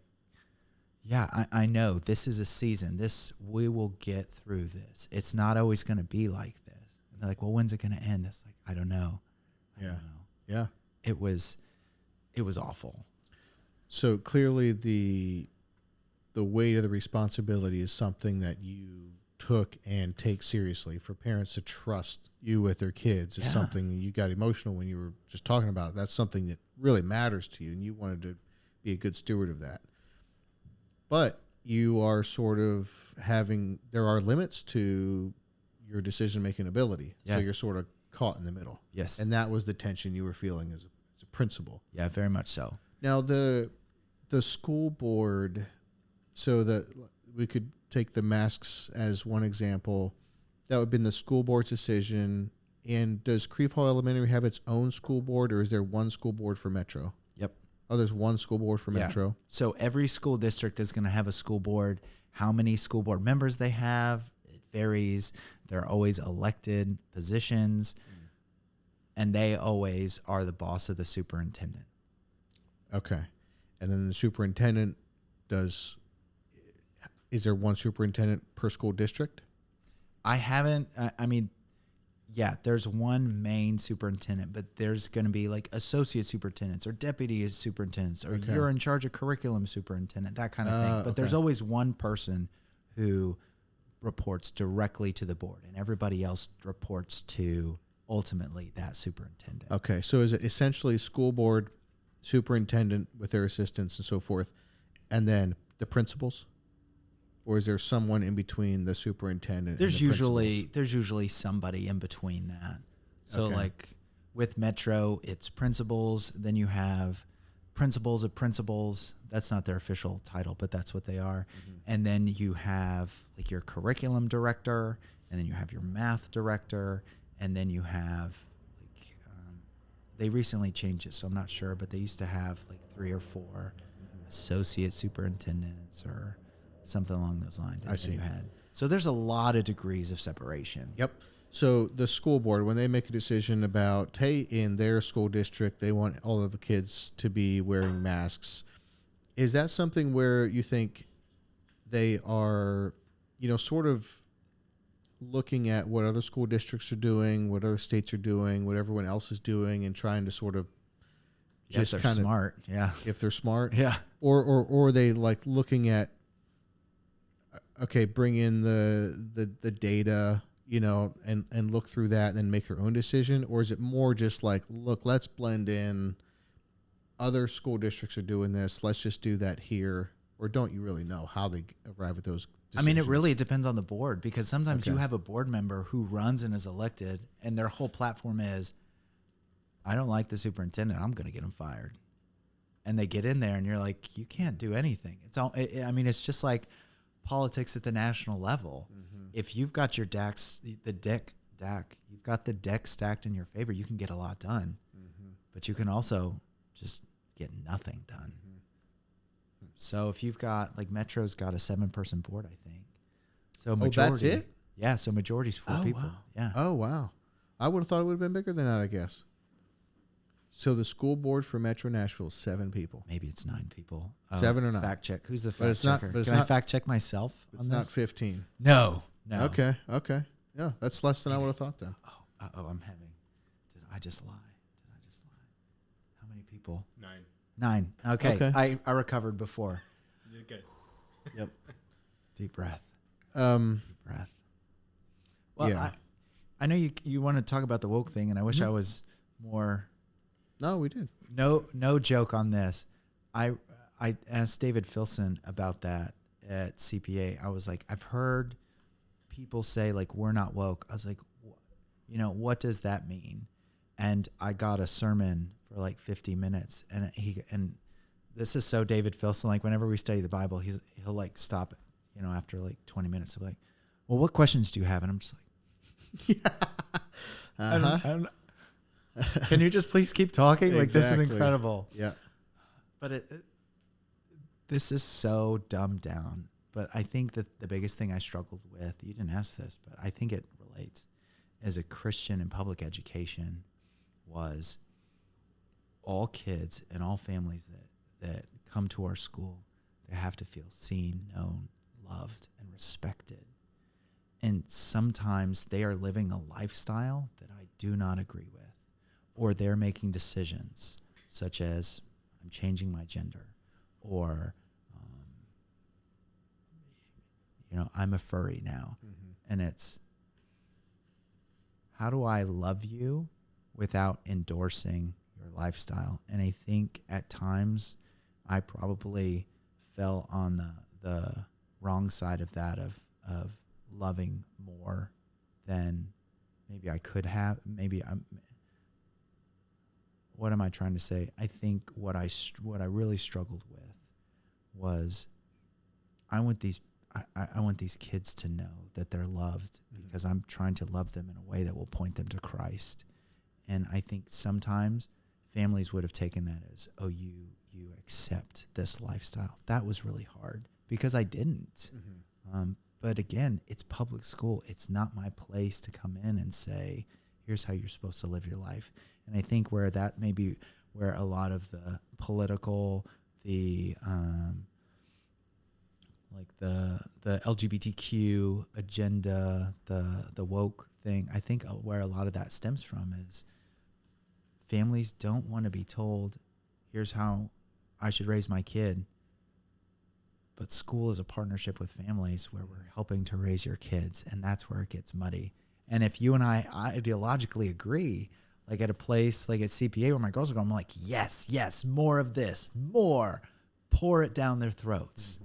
yeah, I know this is a season. We will get through this. It's not always going to be like this. And they're like, well, when's it going to end? It's like, I don't know. I don't know. Yeah. It was awful. So clearly the weight of the responsibility is something that you took and take seriously. For parents to trust you with their kids is something you got emotional when you were just talking about it. That's something that really matters to you, and you wanted to be a good steward of that. But you are sort of there are limits to your decision-making ability. Yeah. So you're sort of caught in the middle. Yes. And that was the tension you were feeling as a principal. Yeah, very much so. Now, the school board, so that we could take the masks as one example, that would have been the school board's decision. And does Creve Hall Elementary have its own school board, or is there one school board for Metro? Yep. Oh, there's one school board for Metro. So every school district is going to have a school board. How many school board members they have, it varies. They're always elected positions, and they always are the boss of the superintendent. Okay. And then the superintendent is there one superintendent per school district? Yeah, there's one main superintendent, but there's going to be like associate superintendents or deputy superintendents, or you're in charge of curriculum superintendent, that kind of thing. But there's always one person who reports directly to the board, and everybody else reports to ultimately that superintendent. Okay, so is it essentially school board, superintendent with their assistants and so forth, and then the principals? Or is there someone in between the superintendent and the principals? There's usually somebody in between that. So like with Metro, it's principals. Then you have principals of principals. That's not their official title, but that's what they are. Mm-hmm. And then you have like your curriculum director, and then you have your math director, and then you have like they recently changed it, so I'm not sure, but they used to have like 3 or 4 associate superintendents or something along those lines. I see. You had. So there's a lot of degrees of separation. Yep. So the school board, when they make a decision about, hey, in their school district, they want all of the kids to be wearing masks, is that something where you think they are, sort of looking at what other school districts are doing, what other states are doing, what everyone else is doing, and trying to sort of just kind of smart. Yeah. If they're smart. Yeah. Or are they like looking at, bring in the data, and look through that and then make their own decision? Or is it more just like, look, let's blend in, other school districts are doing this, let's just do that here? Or don't you really know how they arrive at those decisions? It really depends on the board, because sometimes you have a board member who runs and is elected, and their whole platform is, I don't like the superintendent, I'm going to get him fired. And they get in there and you're like, you can't do anything. It's just like politics at the national level. Mm-hmm. If you've got your you've got the deck stacked in your favor, you can get a lot done. Mm-hmm. But you can also just get nothing done. So if you've got, like, Metro's got a 7-person board, I think. So majority, that's it? Yeah, so majority's 4 people. Wow. Yeah. Oh, wow. I would have thought it would have been bigger than that, I guess. So the school board for Metro Nashville is 7 people. Maybe it's 9 people. 7 or 9? Fact check. Who's the But fact it's not- checker? but it's Can I not- fact check myself It's on not this? 15. No. Okay. Yeah, that's less than I would have thought then. I'm having. Did I just lie? How many people? 9. 9. Okay. Okay. I recovered before. You did good. Yep. Deep breath. Um, Deep breath. Well, yeah. I know you want to talk about the woke thing, and I wish I was more. No, we did. No joke on this. I asked David Filson about that at CPA. I was like, I've heard people say, like, we're not woke. I was like, what does that mean? And I got a sermon for like 50 minutes, and this is so David Filson. Like, whenever we study the Bible, he'll like stop, after like 20 minutes. He'll be like, well, what questions do you have? And I'm just like, Uh-huh. can you just please keep talking? Like, this is Exactly. incredible. Yeah. But this is so dumbed down. But I think that the biggest thing I struggled with, you didn't ask this, but I think it relates, as a Christian in public education, was all kids and all families that come to our school, they have to feel seen, known, loved, and respected. And sometimes they are living a lifestyle that I do not agree with, or they're making decisions such as, I'm changing my gender, or I'm a furry now. And it's, how do I love you without endorsing your lifestyle? And I think at times I probably fell on the wrong side of that, of loving more than maybe I could have. What am I trying to say? I think what I really struggled with was, I want these kids to know that they're loved, because I'm trying to love them in a way that will point them to Christ. And I think sometimes families would have taken that as, oh, you accept this lifestyle. That was really hard, because I didn't. But again, it's public school. It's not my place to come in and say, here's how you're supposed to live your life. And I think where that may be where a lot of the political, the LGBTQ agenda, the woke thing, I think where a lot of that stems from is families don't want to be told, here's how I should raise my kid. But school is a partnership with families where we're helping to raise your kids, and that's where it gets muddy. And if you and I ideologically agree, like at a place like at CPA where my girls are going, I'm like, yes, more of this, more, pour it down their throats.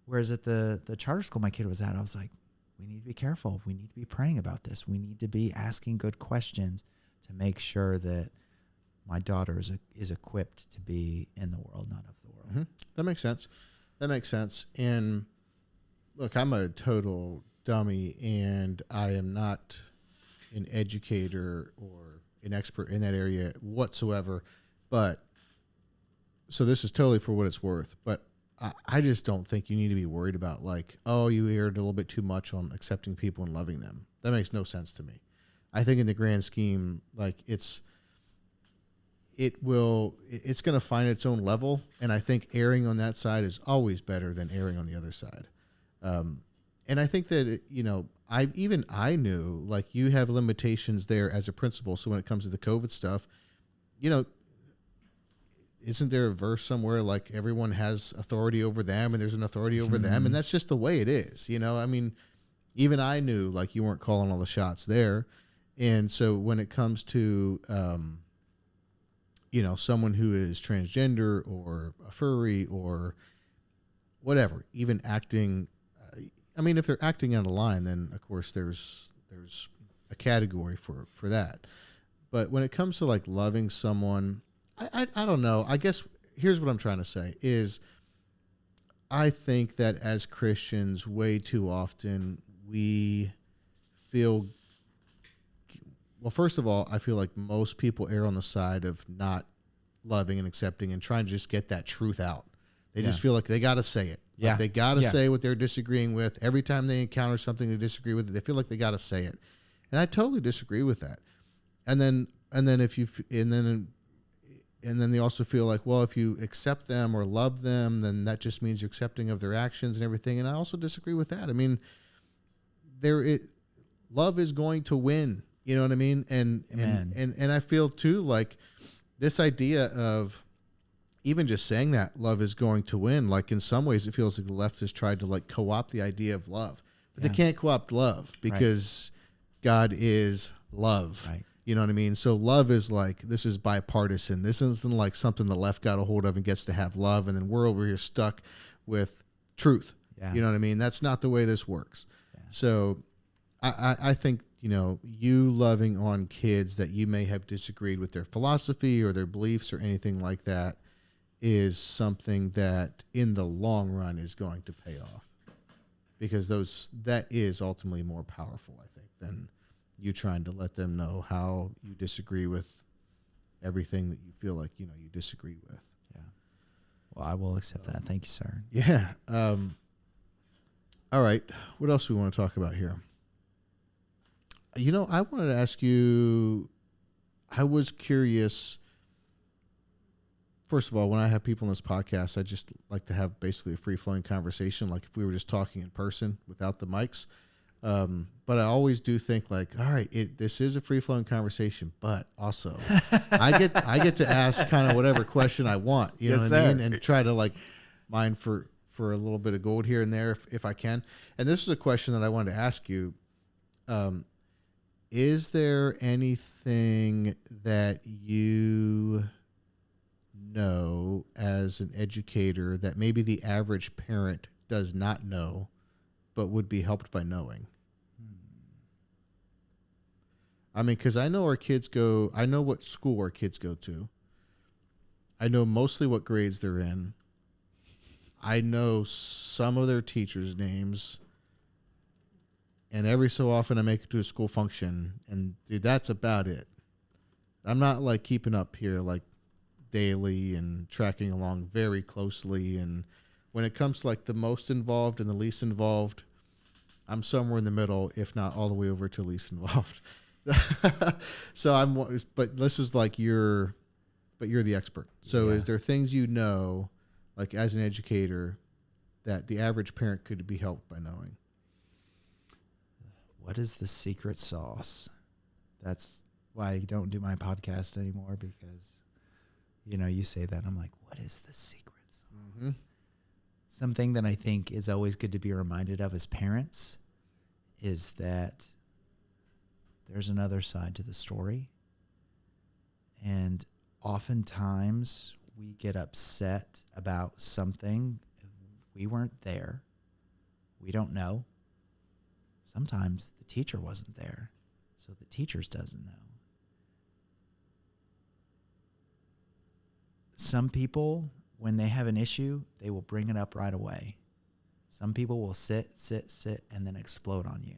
Whereas at the charter school my kid was at, I was like, we need to be careful. We need to be praying about this. We need to be asking good questions to make sure that my daughter is equipped to be in the world, not of the world. That makes sense. And look, I'm a total dummy, and I am not an educator or an expert in that area whatsoever. But so this is totally for what it's worth. But I just don't think you need to be worried about, like, oh, you erred a little bit too much on accepting people and loving them. That makes no sense to me. I think in the grand scheme, like, it's going to find its own level, and I think erring on that side is always better than erring on the other side. And I think that I knew, like, you have limitations there as a principal. So when it comes to the COVID stuff, isn't there a verse somewhere like everyone has authority over them and there's an authority over them, and that's just the way it is. I mean, even I knew, like, you weren't calling all the shots there, and so when it comes to someone who is transgender or a furry or whatever, even acting, if they're acting out of line, then of course there's a category for that. But when it comes to, like, loving someone, I don't know. I guess here's what I'm trying to say is, I think that as Christians, way too often we feel, well, first of all, I feel like most people err on the side of not loving and accepting and trying to just get that truth out. They Yeah. just feel like they got to say it. Yeah. Like they got to Yeah. say what they're disagreeing with. Every time they encounter something they disagree with, they feel like they got to say it. And I totally disagree with that. And then they also feel like, well, if you accept them or love them, then that just means you're accepting of their actions and everything. And I also disagree with that. I mean, love is going to win. You know what I mean? And I feel too like this idea of even just saying that love is going to win. Like in some ways, it feels like the left has tried to like co-opt the idea of love, but they can't co-opt love because God is love. Right. You know what I mean? So love is like, this is bipartisan. This isn't like something the left got a hold of and gets to have love, and then we're over here stuck with truth. Yeah. You know what I mean? That's not the way this works. Yeah. So I think, you loving on kids that you may have disagreed with their philosophy or their beliefs or anything like that is something that in the long run is going to pay off, because that is ultimately more powerful, I think, than you trying to let them know how you disagree with everything that you feel like, you disagree with. Yeah. Well, I will accept that. Thank you, sir. Yeah. All right. What else do we want to talk about here? I wanted to ask you, I was curious. First of all, when I have people in this podcast, I just like to have basically a free-flowing conversation, like if we were just talking in person without the mics. But I always do think like, all right, this is a free-flowing conversation, but also I get to ask kind of whatever question I want, you know what I mean, and try to like mine for a little bit of gold here and there if I can. And this is a question that I wanted to ask you. Is there anything that you know as an educator that maybe the average parent does not know but would be helped by knowing? I mean, because I know I know what school our kids go to. I know mostly what grades they're in. I know some of their teachers' names. And every so often I make it to a school function. And, dude, that's about it. I'm not, like, keeping up here, like, daily and tracking along very closely. And when it comes to, like, the most involved and the least involved, I'm somewhere in the middle, if not all the way over to least involved. But this is like you're the expert. So is there things like as an educator, that the average parent could be helped by knowing? What is the secret sauce? That's why I don't do my podcast anymore, because, you say that. I'm like, what is the secret sauce? Mm-hmm. Something that I think is always good to be reminded of as parents is that there's another side to the story. And oftentimes we get upset about something. We weren't there. We don't know. Sometimes the teacher wasn't there, so the teacher doesn't know. Some people, when they have an issue, they will bring it up right away. Some people will sit, and then explode on you.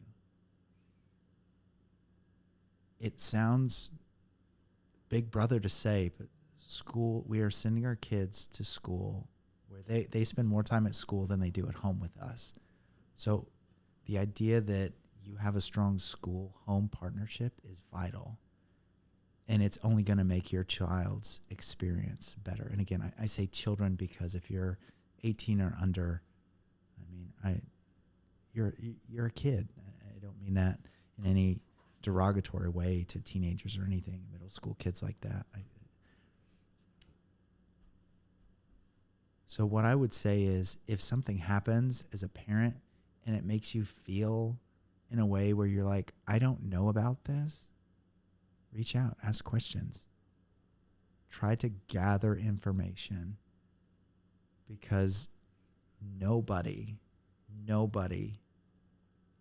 It sounds big brother to say, but we are sending our kids to school where they spend more time at school than they do at home with us. So the idea that you have a strong school-home partnership is vital. And it's only going to make your child's experience better. And again, I say children because if you're 18 or under, you're a kid. I don't mean that in any derogatory way to teenagers or anything, middle school kids like that. So what I would say is, if something happens as a parent and it makes you feel in a way where you're like, I don't know about this, reach out, ask questions. Try to gather information, because nobody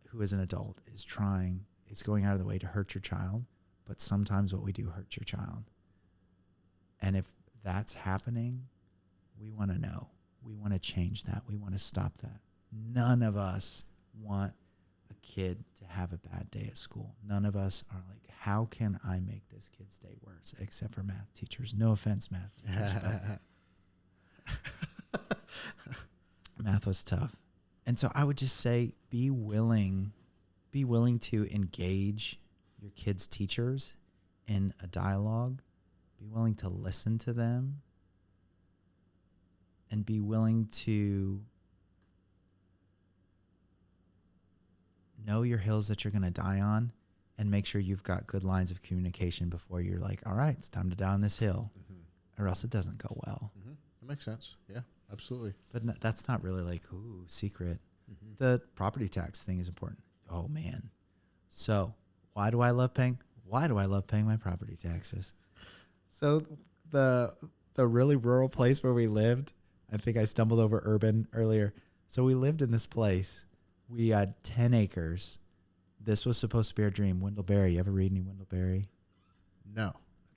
who is an adult is going out of the way to hurt your child, but sometimes what we do hurts your child. And if that's happening, we want to know. We want to change that. We want to stop that. None of us want a kid to have a bad day at school. None of us are like, how can I make this kid's day worse? Except for math teachers. No offense, math teachers, but math was tough. And so I would just say, be willing to engage your kids' teachers in a dialogue. Be willing to listen to them. And be willing to know your hills that you're going to die on, and make sure you've got good lines of communication before you're like, all right, it's time to die on this hill, or else it doesn't go well. That makes sense. Yeah, absolutely. But that's not really like, ooh, secret. The property tax thing is important. Oh, man. So why do I love paying my property taxes? So the really rural place where we lived, I think I stumbled over urban earlier. So we lived in this place. We had 10 acres. This was supposed to be our dream. Wendell-Berry. You ever read any Wendell-Berry? No.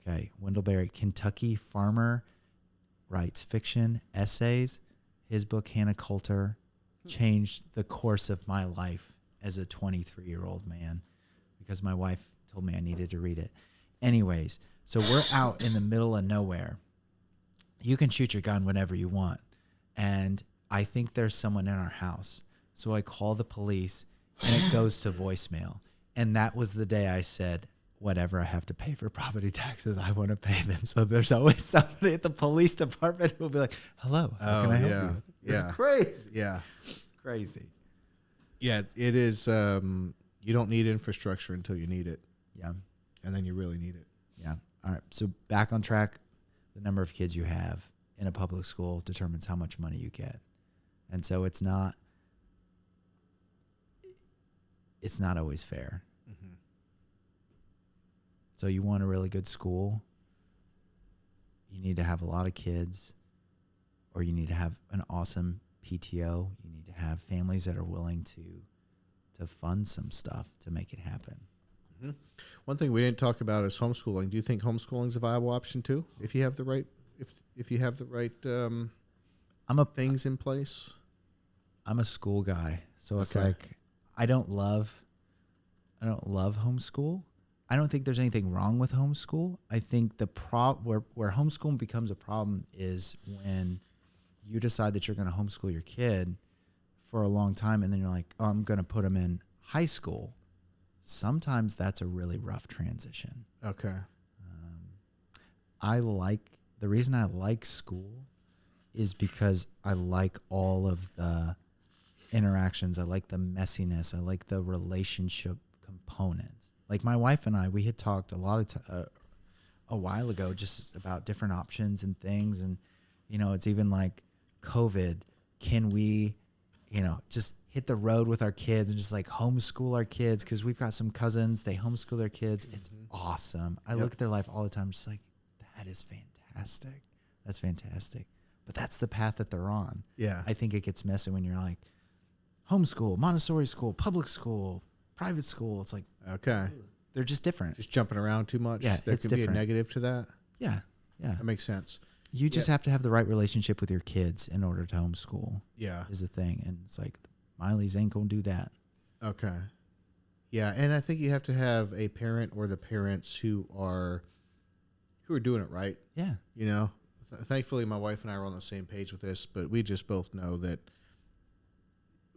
Okay. Wendell-Berry, Kentucky farmer, writes fiction, essays. His book, Hannah Coulter, changed the course of my life as a 23-year-old man because my wife told me I needed to read it. Anyways, so we're out in the middle of nowhere. You can shoot your gun whenever you want. And I think there's someone in our house. So I call the police, and it goes to voicemail. And that was the day I said, whatever I have to pay for property taxes, I want to pay them. So there's always somebody at the police department who will be like, hello, how can I help you? It's crazy. Yeah. It's crazy. Yeah, it is. You don't need infrastructure until you need it. Yeah. And then you really need it. Yeah. All right. So back on track, the number of kids you have in a public school determines how much money you get. And so it's not always fair. So you want a really good school, you need to have a lot of kids, or you need to have an awesome PTO. You need to have families that are willing to fund some stuff to make it happen. One thing we didn't talk about is homeschooling. Do you think homeschooling is a viable option too, if you have the right things in place? I'm a school guy, so it's like I don't love homeschool. I don't think there's anything wrong with homeschool. I think the where homeschooling becomes a problem is when you decide that you're going to homeschool your kid for a long time, and then you're like, oh, I'm going to put them in high school. Sometimes that's a really rough transition. Okay. The reason I like school is because I like all of the interactions. I like the messiness. I like the relationship components. Like my wife and I, we had talked a while ago just about different options and things. And, it's even like COVID. Can we, just hit the road with our kids and just like homeschool our kids? Because we've got some cousins, they homeschool their kids. It's awesome. I look at their life all the time, just like, that is fantastic. That's fantastic. But that's the path that they're on. Yeah. I think it gets messy when you're like, homeschool, Montessori school, public school, private school. It's like, okay, they're just different. Just jumping around too much. Yeah, there it's can different. be a negative to that. Yeah. That makes sense. You just have to have the right relationship with your kids in order to homeschool. Yeah, is the thing. And it's like, Miley's ain't gonna do that. Okay. Yeah, and I think you have to have a parent or the parents who are doing it right. Yeah. Thankfully, my wife and I are on the same page with this, but we just both know that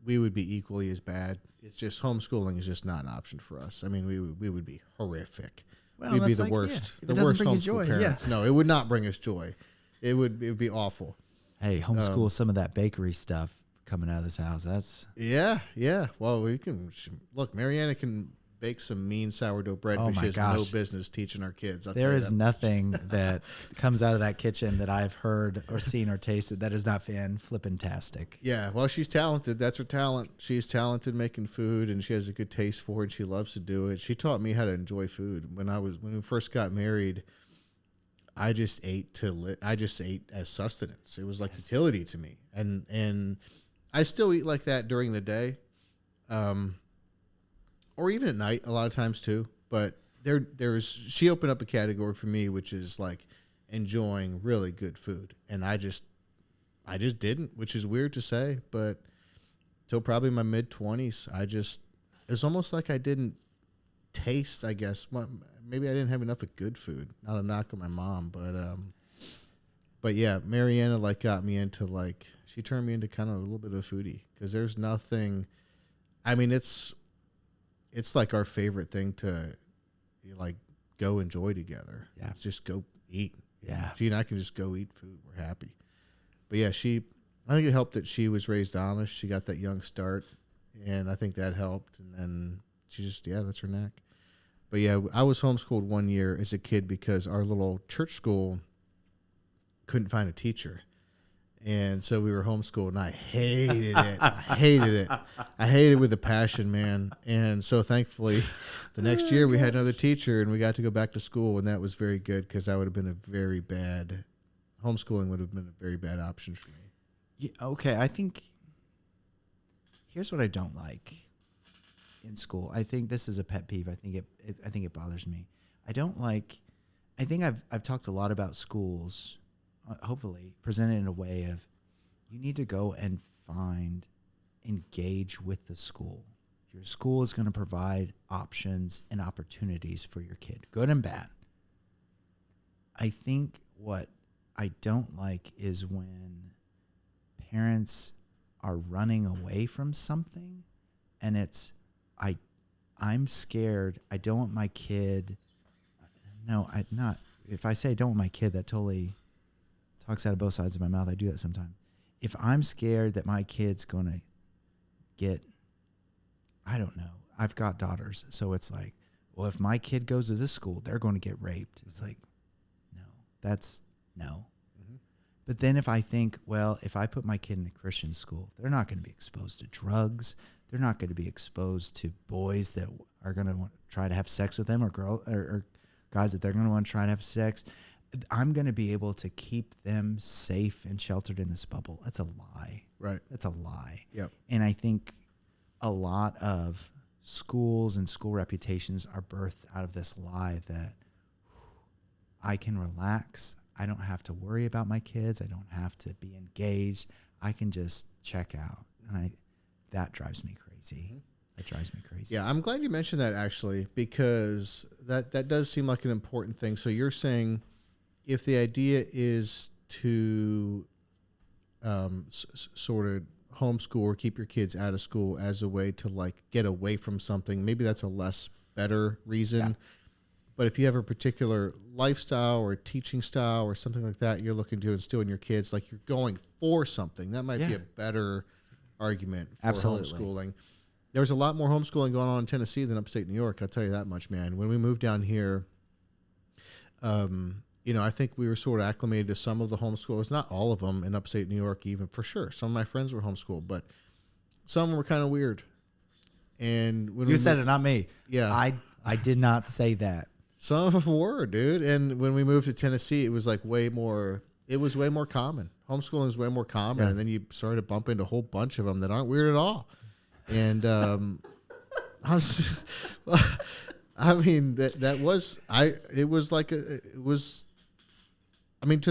we would be equally as bad. It's just homeschooling is just not an option for us. I mean, we would be horrific. Well, we'd be the like, worst. Yeah. The worst homeschool parents. Yeah. No, it would not bring us joy. It would be awful. Hey, homeschool some of that bakery stuff coming out of this house. That's yeah. Well, we can look. Mariana can bake some mean sourdough bread, but she has no business teaching our kids. There is nothing that comes out of that kitchen that I've heard or seen or tasted that is not fan-flippin-tastic. Yeah, well, she's talented. That's her talent. She's talented making food, and she has a good taste for it, and she loves to do it. She taught me how to enjoy food. When we first got married, I just ate as sustenance. It was like utility to me, and I still eat like that during the day. Or even at night, a lot of times too. But she opened up a category for me, which is like enjoying really good food, and I just didn't, which is weird to say, but till probably my mid-20s, it it's almost like I didn't taste, I guess. Maybe I didn't have enough of good food. Not a knock on my mom, but yeah, Mariana like got me into like, she turned me into kind of a little bit of a foodie, because there's nothing, I mean, it's like our favorite thing to like go enjoy together. Yeah. Let's just go eat. Yeah. She and I can just go eat food. We're happy. But yeah, I think it helped that she was raised Amish. She got that young start, and I think that helped. And then she just, that's her knack. But yeah, I was homeschooled 1 year as a kid because our little church school couldn't find a teacher. And so we were homeschooled, and I hated it. I hated it with a passion, man. And so thankfully, the next year we had another teacher, and we got to go back to school, and that was very good, because I would have been homeschooling would have been a very bad option for me. Yeah, okay, I think here's what I don't like in school. I think this is a pet peeve. I think it bothers me. I think I've talked a lot about schools, hopefully presented in a way of, you need to go and engage with the school. Your school is going to provide options and opportunities for your kid, good and bad. I think what I don't like is when parents are running away from something, and I'm scared. I don't want my kid. No, if I say I don't want my kid, that totally talks out of both sides of my mouth. I do that sometimes. If I'm scared that my kid's going to get, I don't know. I've got daughters, so it's like, well, if my kid goes to this school, they're going to get raped. It's like, no. Mm-hmm. But then if I think, well, if I put my kid in a Christian school, they're not going to be exposed to drugs. They're not going to be exposed to boys that are going to try to have sex with them, or guys that they're going to want to try to have sex. I'm going to be able to keep them safe and sheltered in this bubble. That's a lie. Right. That's a lie. Yep. And I think a lot of schools and school reputations are birthed out of this lie that I can relax. I don't have to worry about my kids. I don't have to be engaged. I can just check out. And that drives me crazy. Mm-hmm. That drives me crazy. Yeah, I'm glad you mentioned that, actually, because that does seem like an important thing. So you're saying, if the idea is to sort of homeschool or keep your kids out of school as a way to like get away from something, maybe that's a less better reason. Yeah. But if you have a particular lifestyle or teaching style or something like that you're looking to instill in your kids, like you're going for something, that might be a better argument for homeschooling. There's a lot more homeschooling going on in Tennessee than upstate New York. I'll tell you that much, man. When we moved down here, I think we were sort of acclimated to some of the homeschoolers, not all of them in upstate New York, even, for sure. Some of my friends were homeschooled, but some were kind of weird. And when you said it, not me. Yeah. I did not say that. Some of them were, dude. And when we moved to Tennessee, it was like way more common. Homeschooling is way more common. Yeah. And then you started to bump into a whole bunch of them that aren't weird at all. And to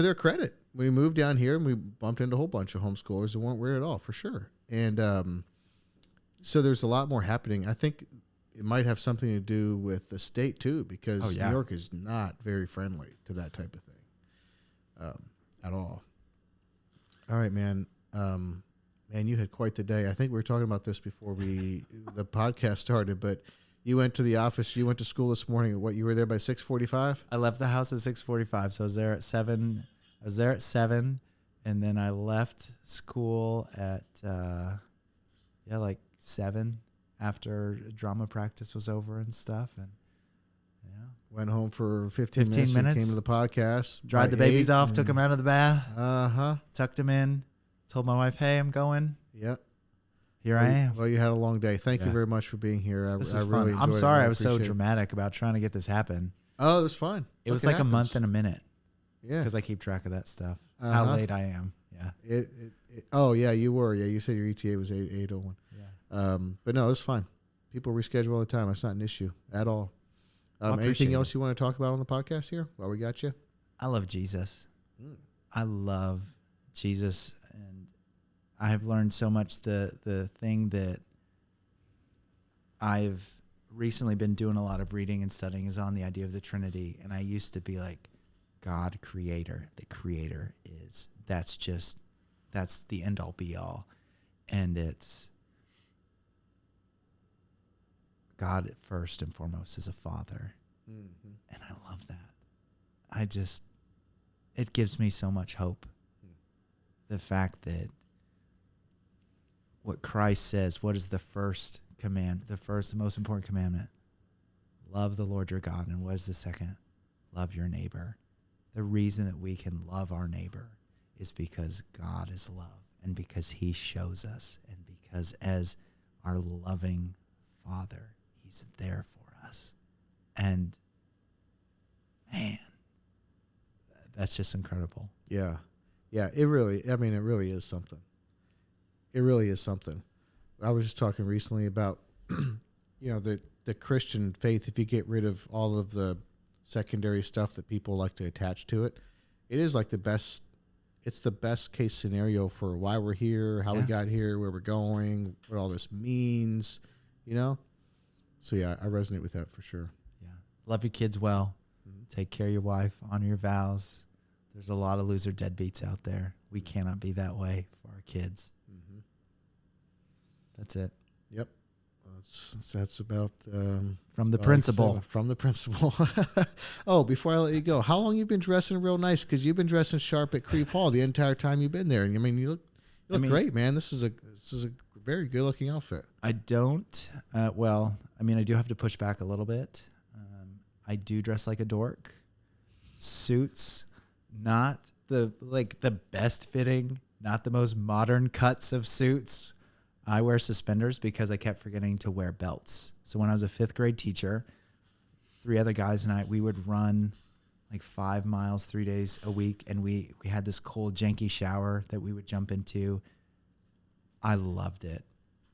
their credit, we moved down here and we bumped into a whole bunch of homeschoolers that weren't weird at all, for sure. And so there's a lot more happening. I think it might have something to do with the state too, because New York is not very friendly to that type of thing at all. All right, man. Man, you had quite the day. I think we were talking about this before the podcast started, but you went to the office. You went to school this morning. What, you were there by 6:45? I left the house at 6:45, so I was there at 7. And then I left school at like 7 after drama practice was over and stuff. And went home for 15 minutes. And came to the podcast. Dried the babies off. Took them out of the bath. Tucked them in. Told my wife, "Hey, I'm going." Yep. Here I am. Well, you had a long day. Thank you very much for being here. I really enjoyed it. I'm sorry I was so dramatic about trying to get this happen. Oh, it was fun. It was like a month and a minute. Yeah. Because I keep track of that stuff. How late I am. Yeah. You were. Yeah, you said your ETA was 8:01. Yeah. But no, it's fine. People reschedule all the time. That's not an issue at all. Anything else you want to talk about on the podcast here while we got you? I love Jesus. I love Jesus, and I have learned so much. The thing that I've recently been doing a lot of reading and studying is on the idea of the Trinity. And I used to be like, God, creator, the creator that's the end all be all. And it's God first and foremost is a father. Mm-hmm. And I love that. It gives me so much hope. The fact that what Christ says, what is the first command, the most important commandment? Love the Lord your God. And what is the second? Love your neighbor. The reason that we can love our neighbor is because God is love and because he shows us and because as our loving Father, he's there for us. And man, that's just incredible. Yeah. Yeah, it really is something. It really is something. I was just talking recently about, the Christian faith, if you get rid of all of the secondary stuff that people like to attach to it, it is like it's the best case scenario for why we're here, how we got here, where we're going, what all this means, So yeah, I resonate with that for sure. Yeah. Love your kids well. Mm-hmm. Take care of your wife, honor your vows. There's a lot of loser deadbeats out there. We cannot be that way for our kids. Mm-hmm. That's it. Yep. That's about... from the principal. From the principal. Oh, before I let you go, how long you been dressing real nice? Because you've been dressing sharp at Creve Hall the entire time you've been there. And you look great, man. This is a very good-looking outfit. I don't... I do have to push back a little bit. I do dress like a dork. Suits... Not the best fitting, not the most modern cuts of suits. I wear suspenders because I kept forgetting to wear belts. So when I was a 5th grade teacher, 3 other guys and I, we would run like 5 miles 3 days a week, and we had this cold, janky shower that we would jump into. I loved it.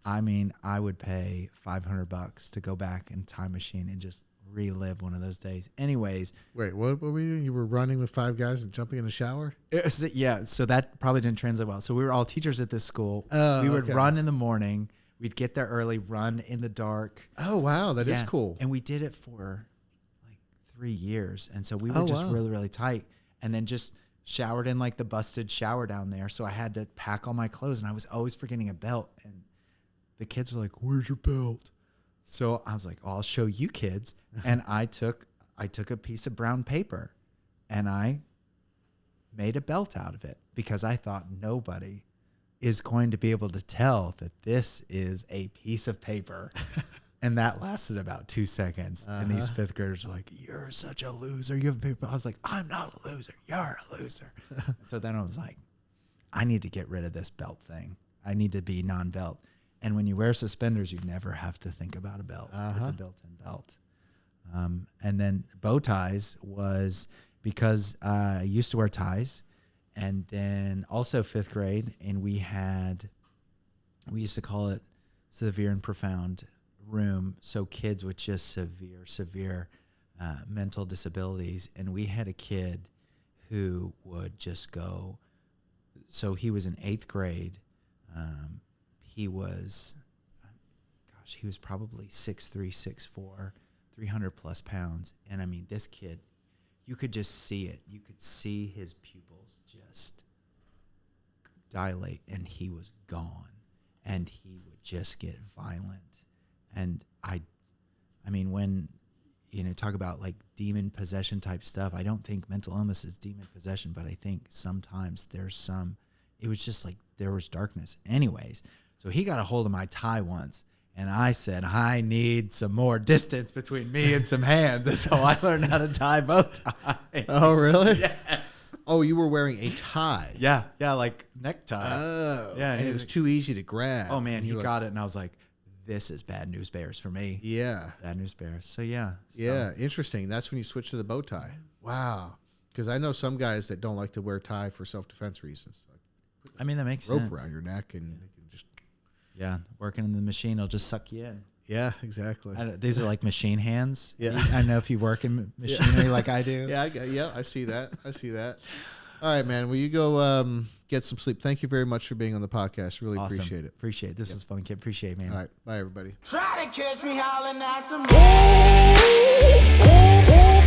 I mean, I would pay $500 to go back in time machine and just relive one of those days. Anyways. Wait, what were we doing? You were running with 5 guys and jumping in the shower? Yeah, so that probably didn't translate well. So we were all teachers at this school. We would run in the morning. We'd get there early, run in the dark. Oh, wow. That is cool. And we did it for like 3 years. And so we were really, really tight. And then just showered in like the busted shower down there. So I had to pack all my clothes, and I was always forgetting a belt. And the kids were like, "Where's your belt?" So I was like, I'll show you kids. And I took a piece of brown paper and I made a belt out of it because I thought nobody is going to be able to tell that this is a piece of paper. And that lasted about 2 seconds. And these 5th graders were like, "You're such a loser. You have a paper." I was like, "I'm not a loser. You're a loser." So then I was like, I need to get rid of this belt thing. I need to be non-belt. And when you wear suspenders, you never have to think about a belt. It's a built-in belt. And then bow ties was because I used to wear ties. And then also 5th grade, and we used to call it severe and profound room. So kids with just severe mental disabilities. And we had a kid who would just go. So he was in 8th grade. He was probably 6'3", 6'4", 300 plus pounds. And I mean, this kid, you could just see it. You could see his pupils just dilate, and he was gone. And he would just get violent. And I mean, when, talk about like demon possession type stuff, I don't think mental illness is demon possession, but I think sometimes it was just like there was darkness. Anyways, so he got a hold of my tie once, and I said, I need some more distance between me and some hands. And so I learned how to tie bow ties. Oh, really? Yes. Oh, you were wearing a tie. Yeah, like necktie. Oh. Yeah, and it was too easy to grab. Oh, man, he got it, and I was like, this is bad news bears for me. Yeah. Bad news bears. So, yeah. Yeah, interesting. That's when you switch to the bow tie. Wow. Because I know some guys that don't like to wear tie for self-defense reasons. I mean, that makes sense. Rope around your neck, and they can just... Yeah, working in the machine will just suck you in. Yeah, exactly. These are like machine hands. Yeah. I know if you work in machinery like I do. Yeah, I see that. All right, man. Will you go Get some sleep. Thank you very much for being on the podcast. Really Awesome. appreciate it. Appreciate it. This is fun, kid. Appreciate it, man. All right. Bye, everybody. Try to catch me howling at the moon.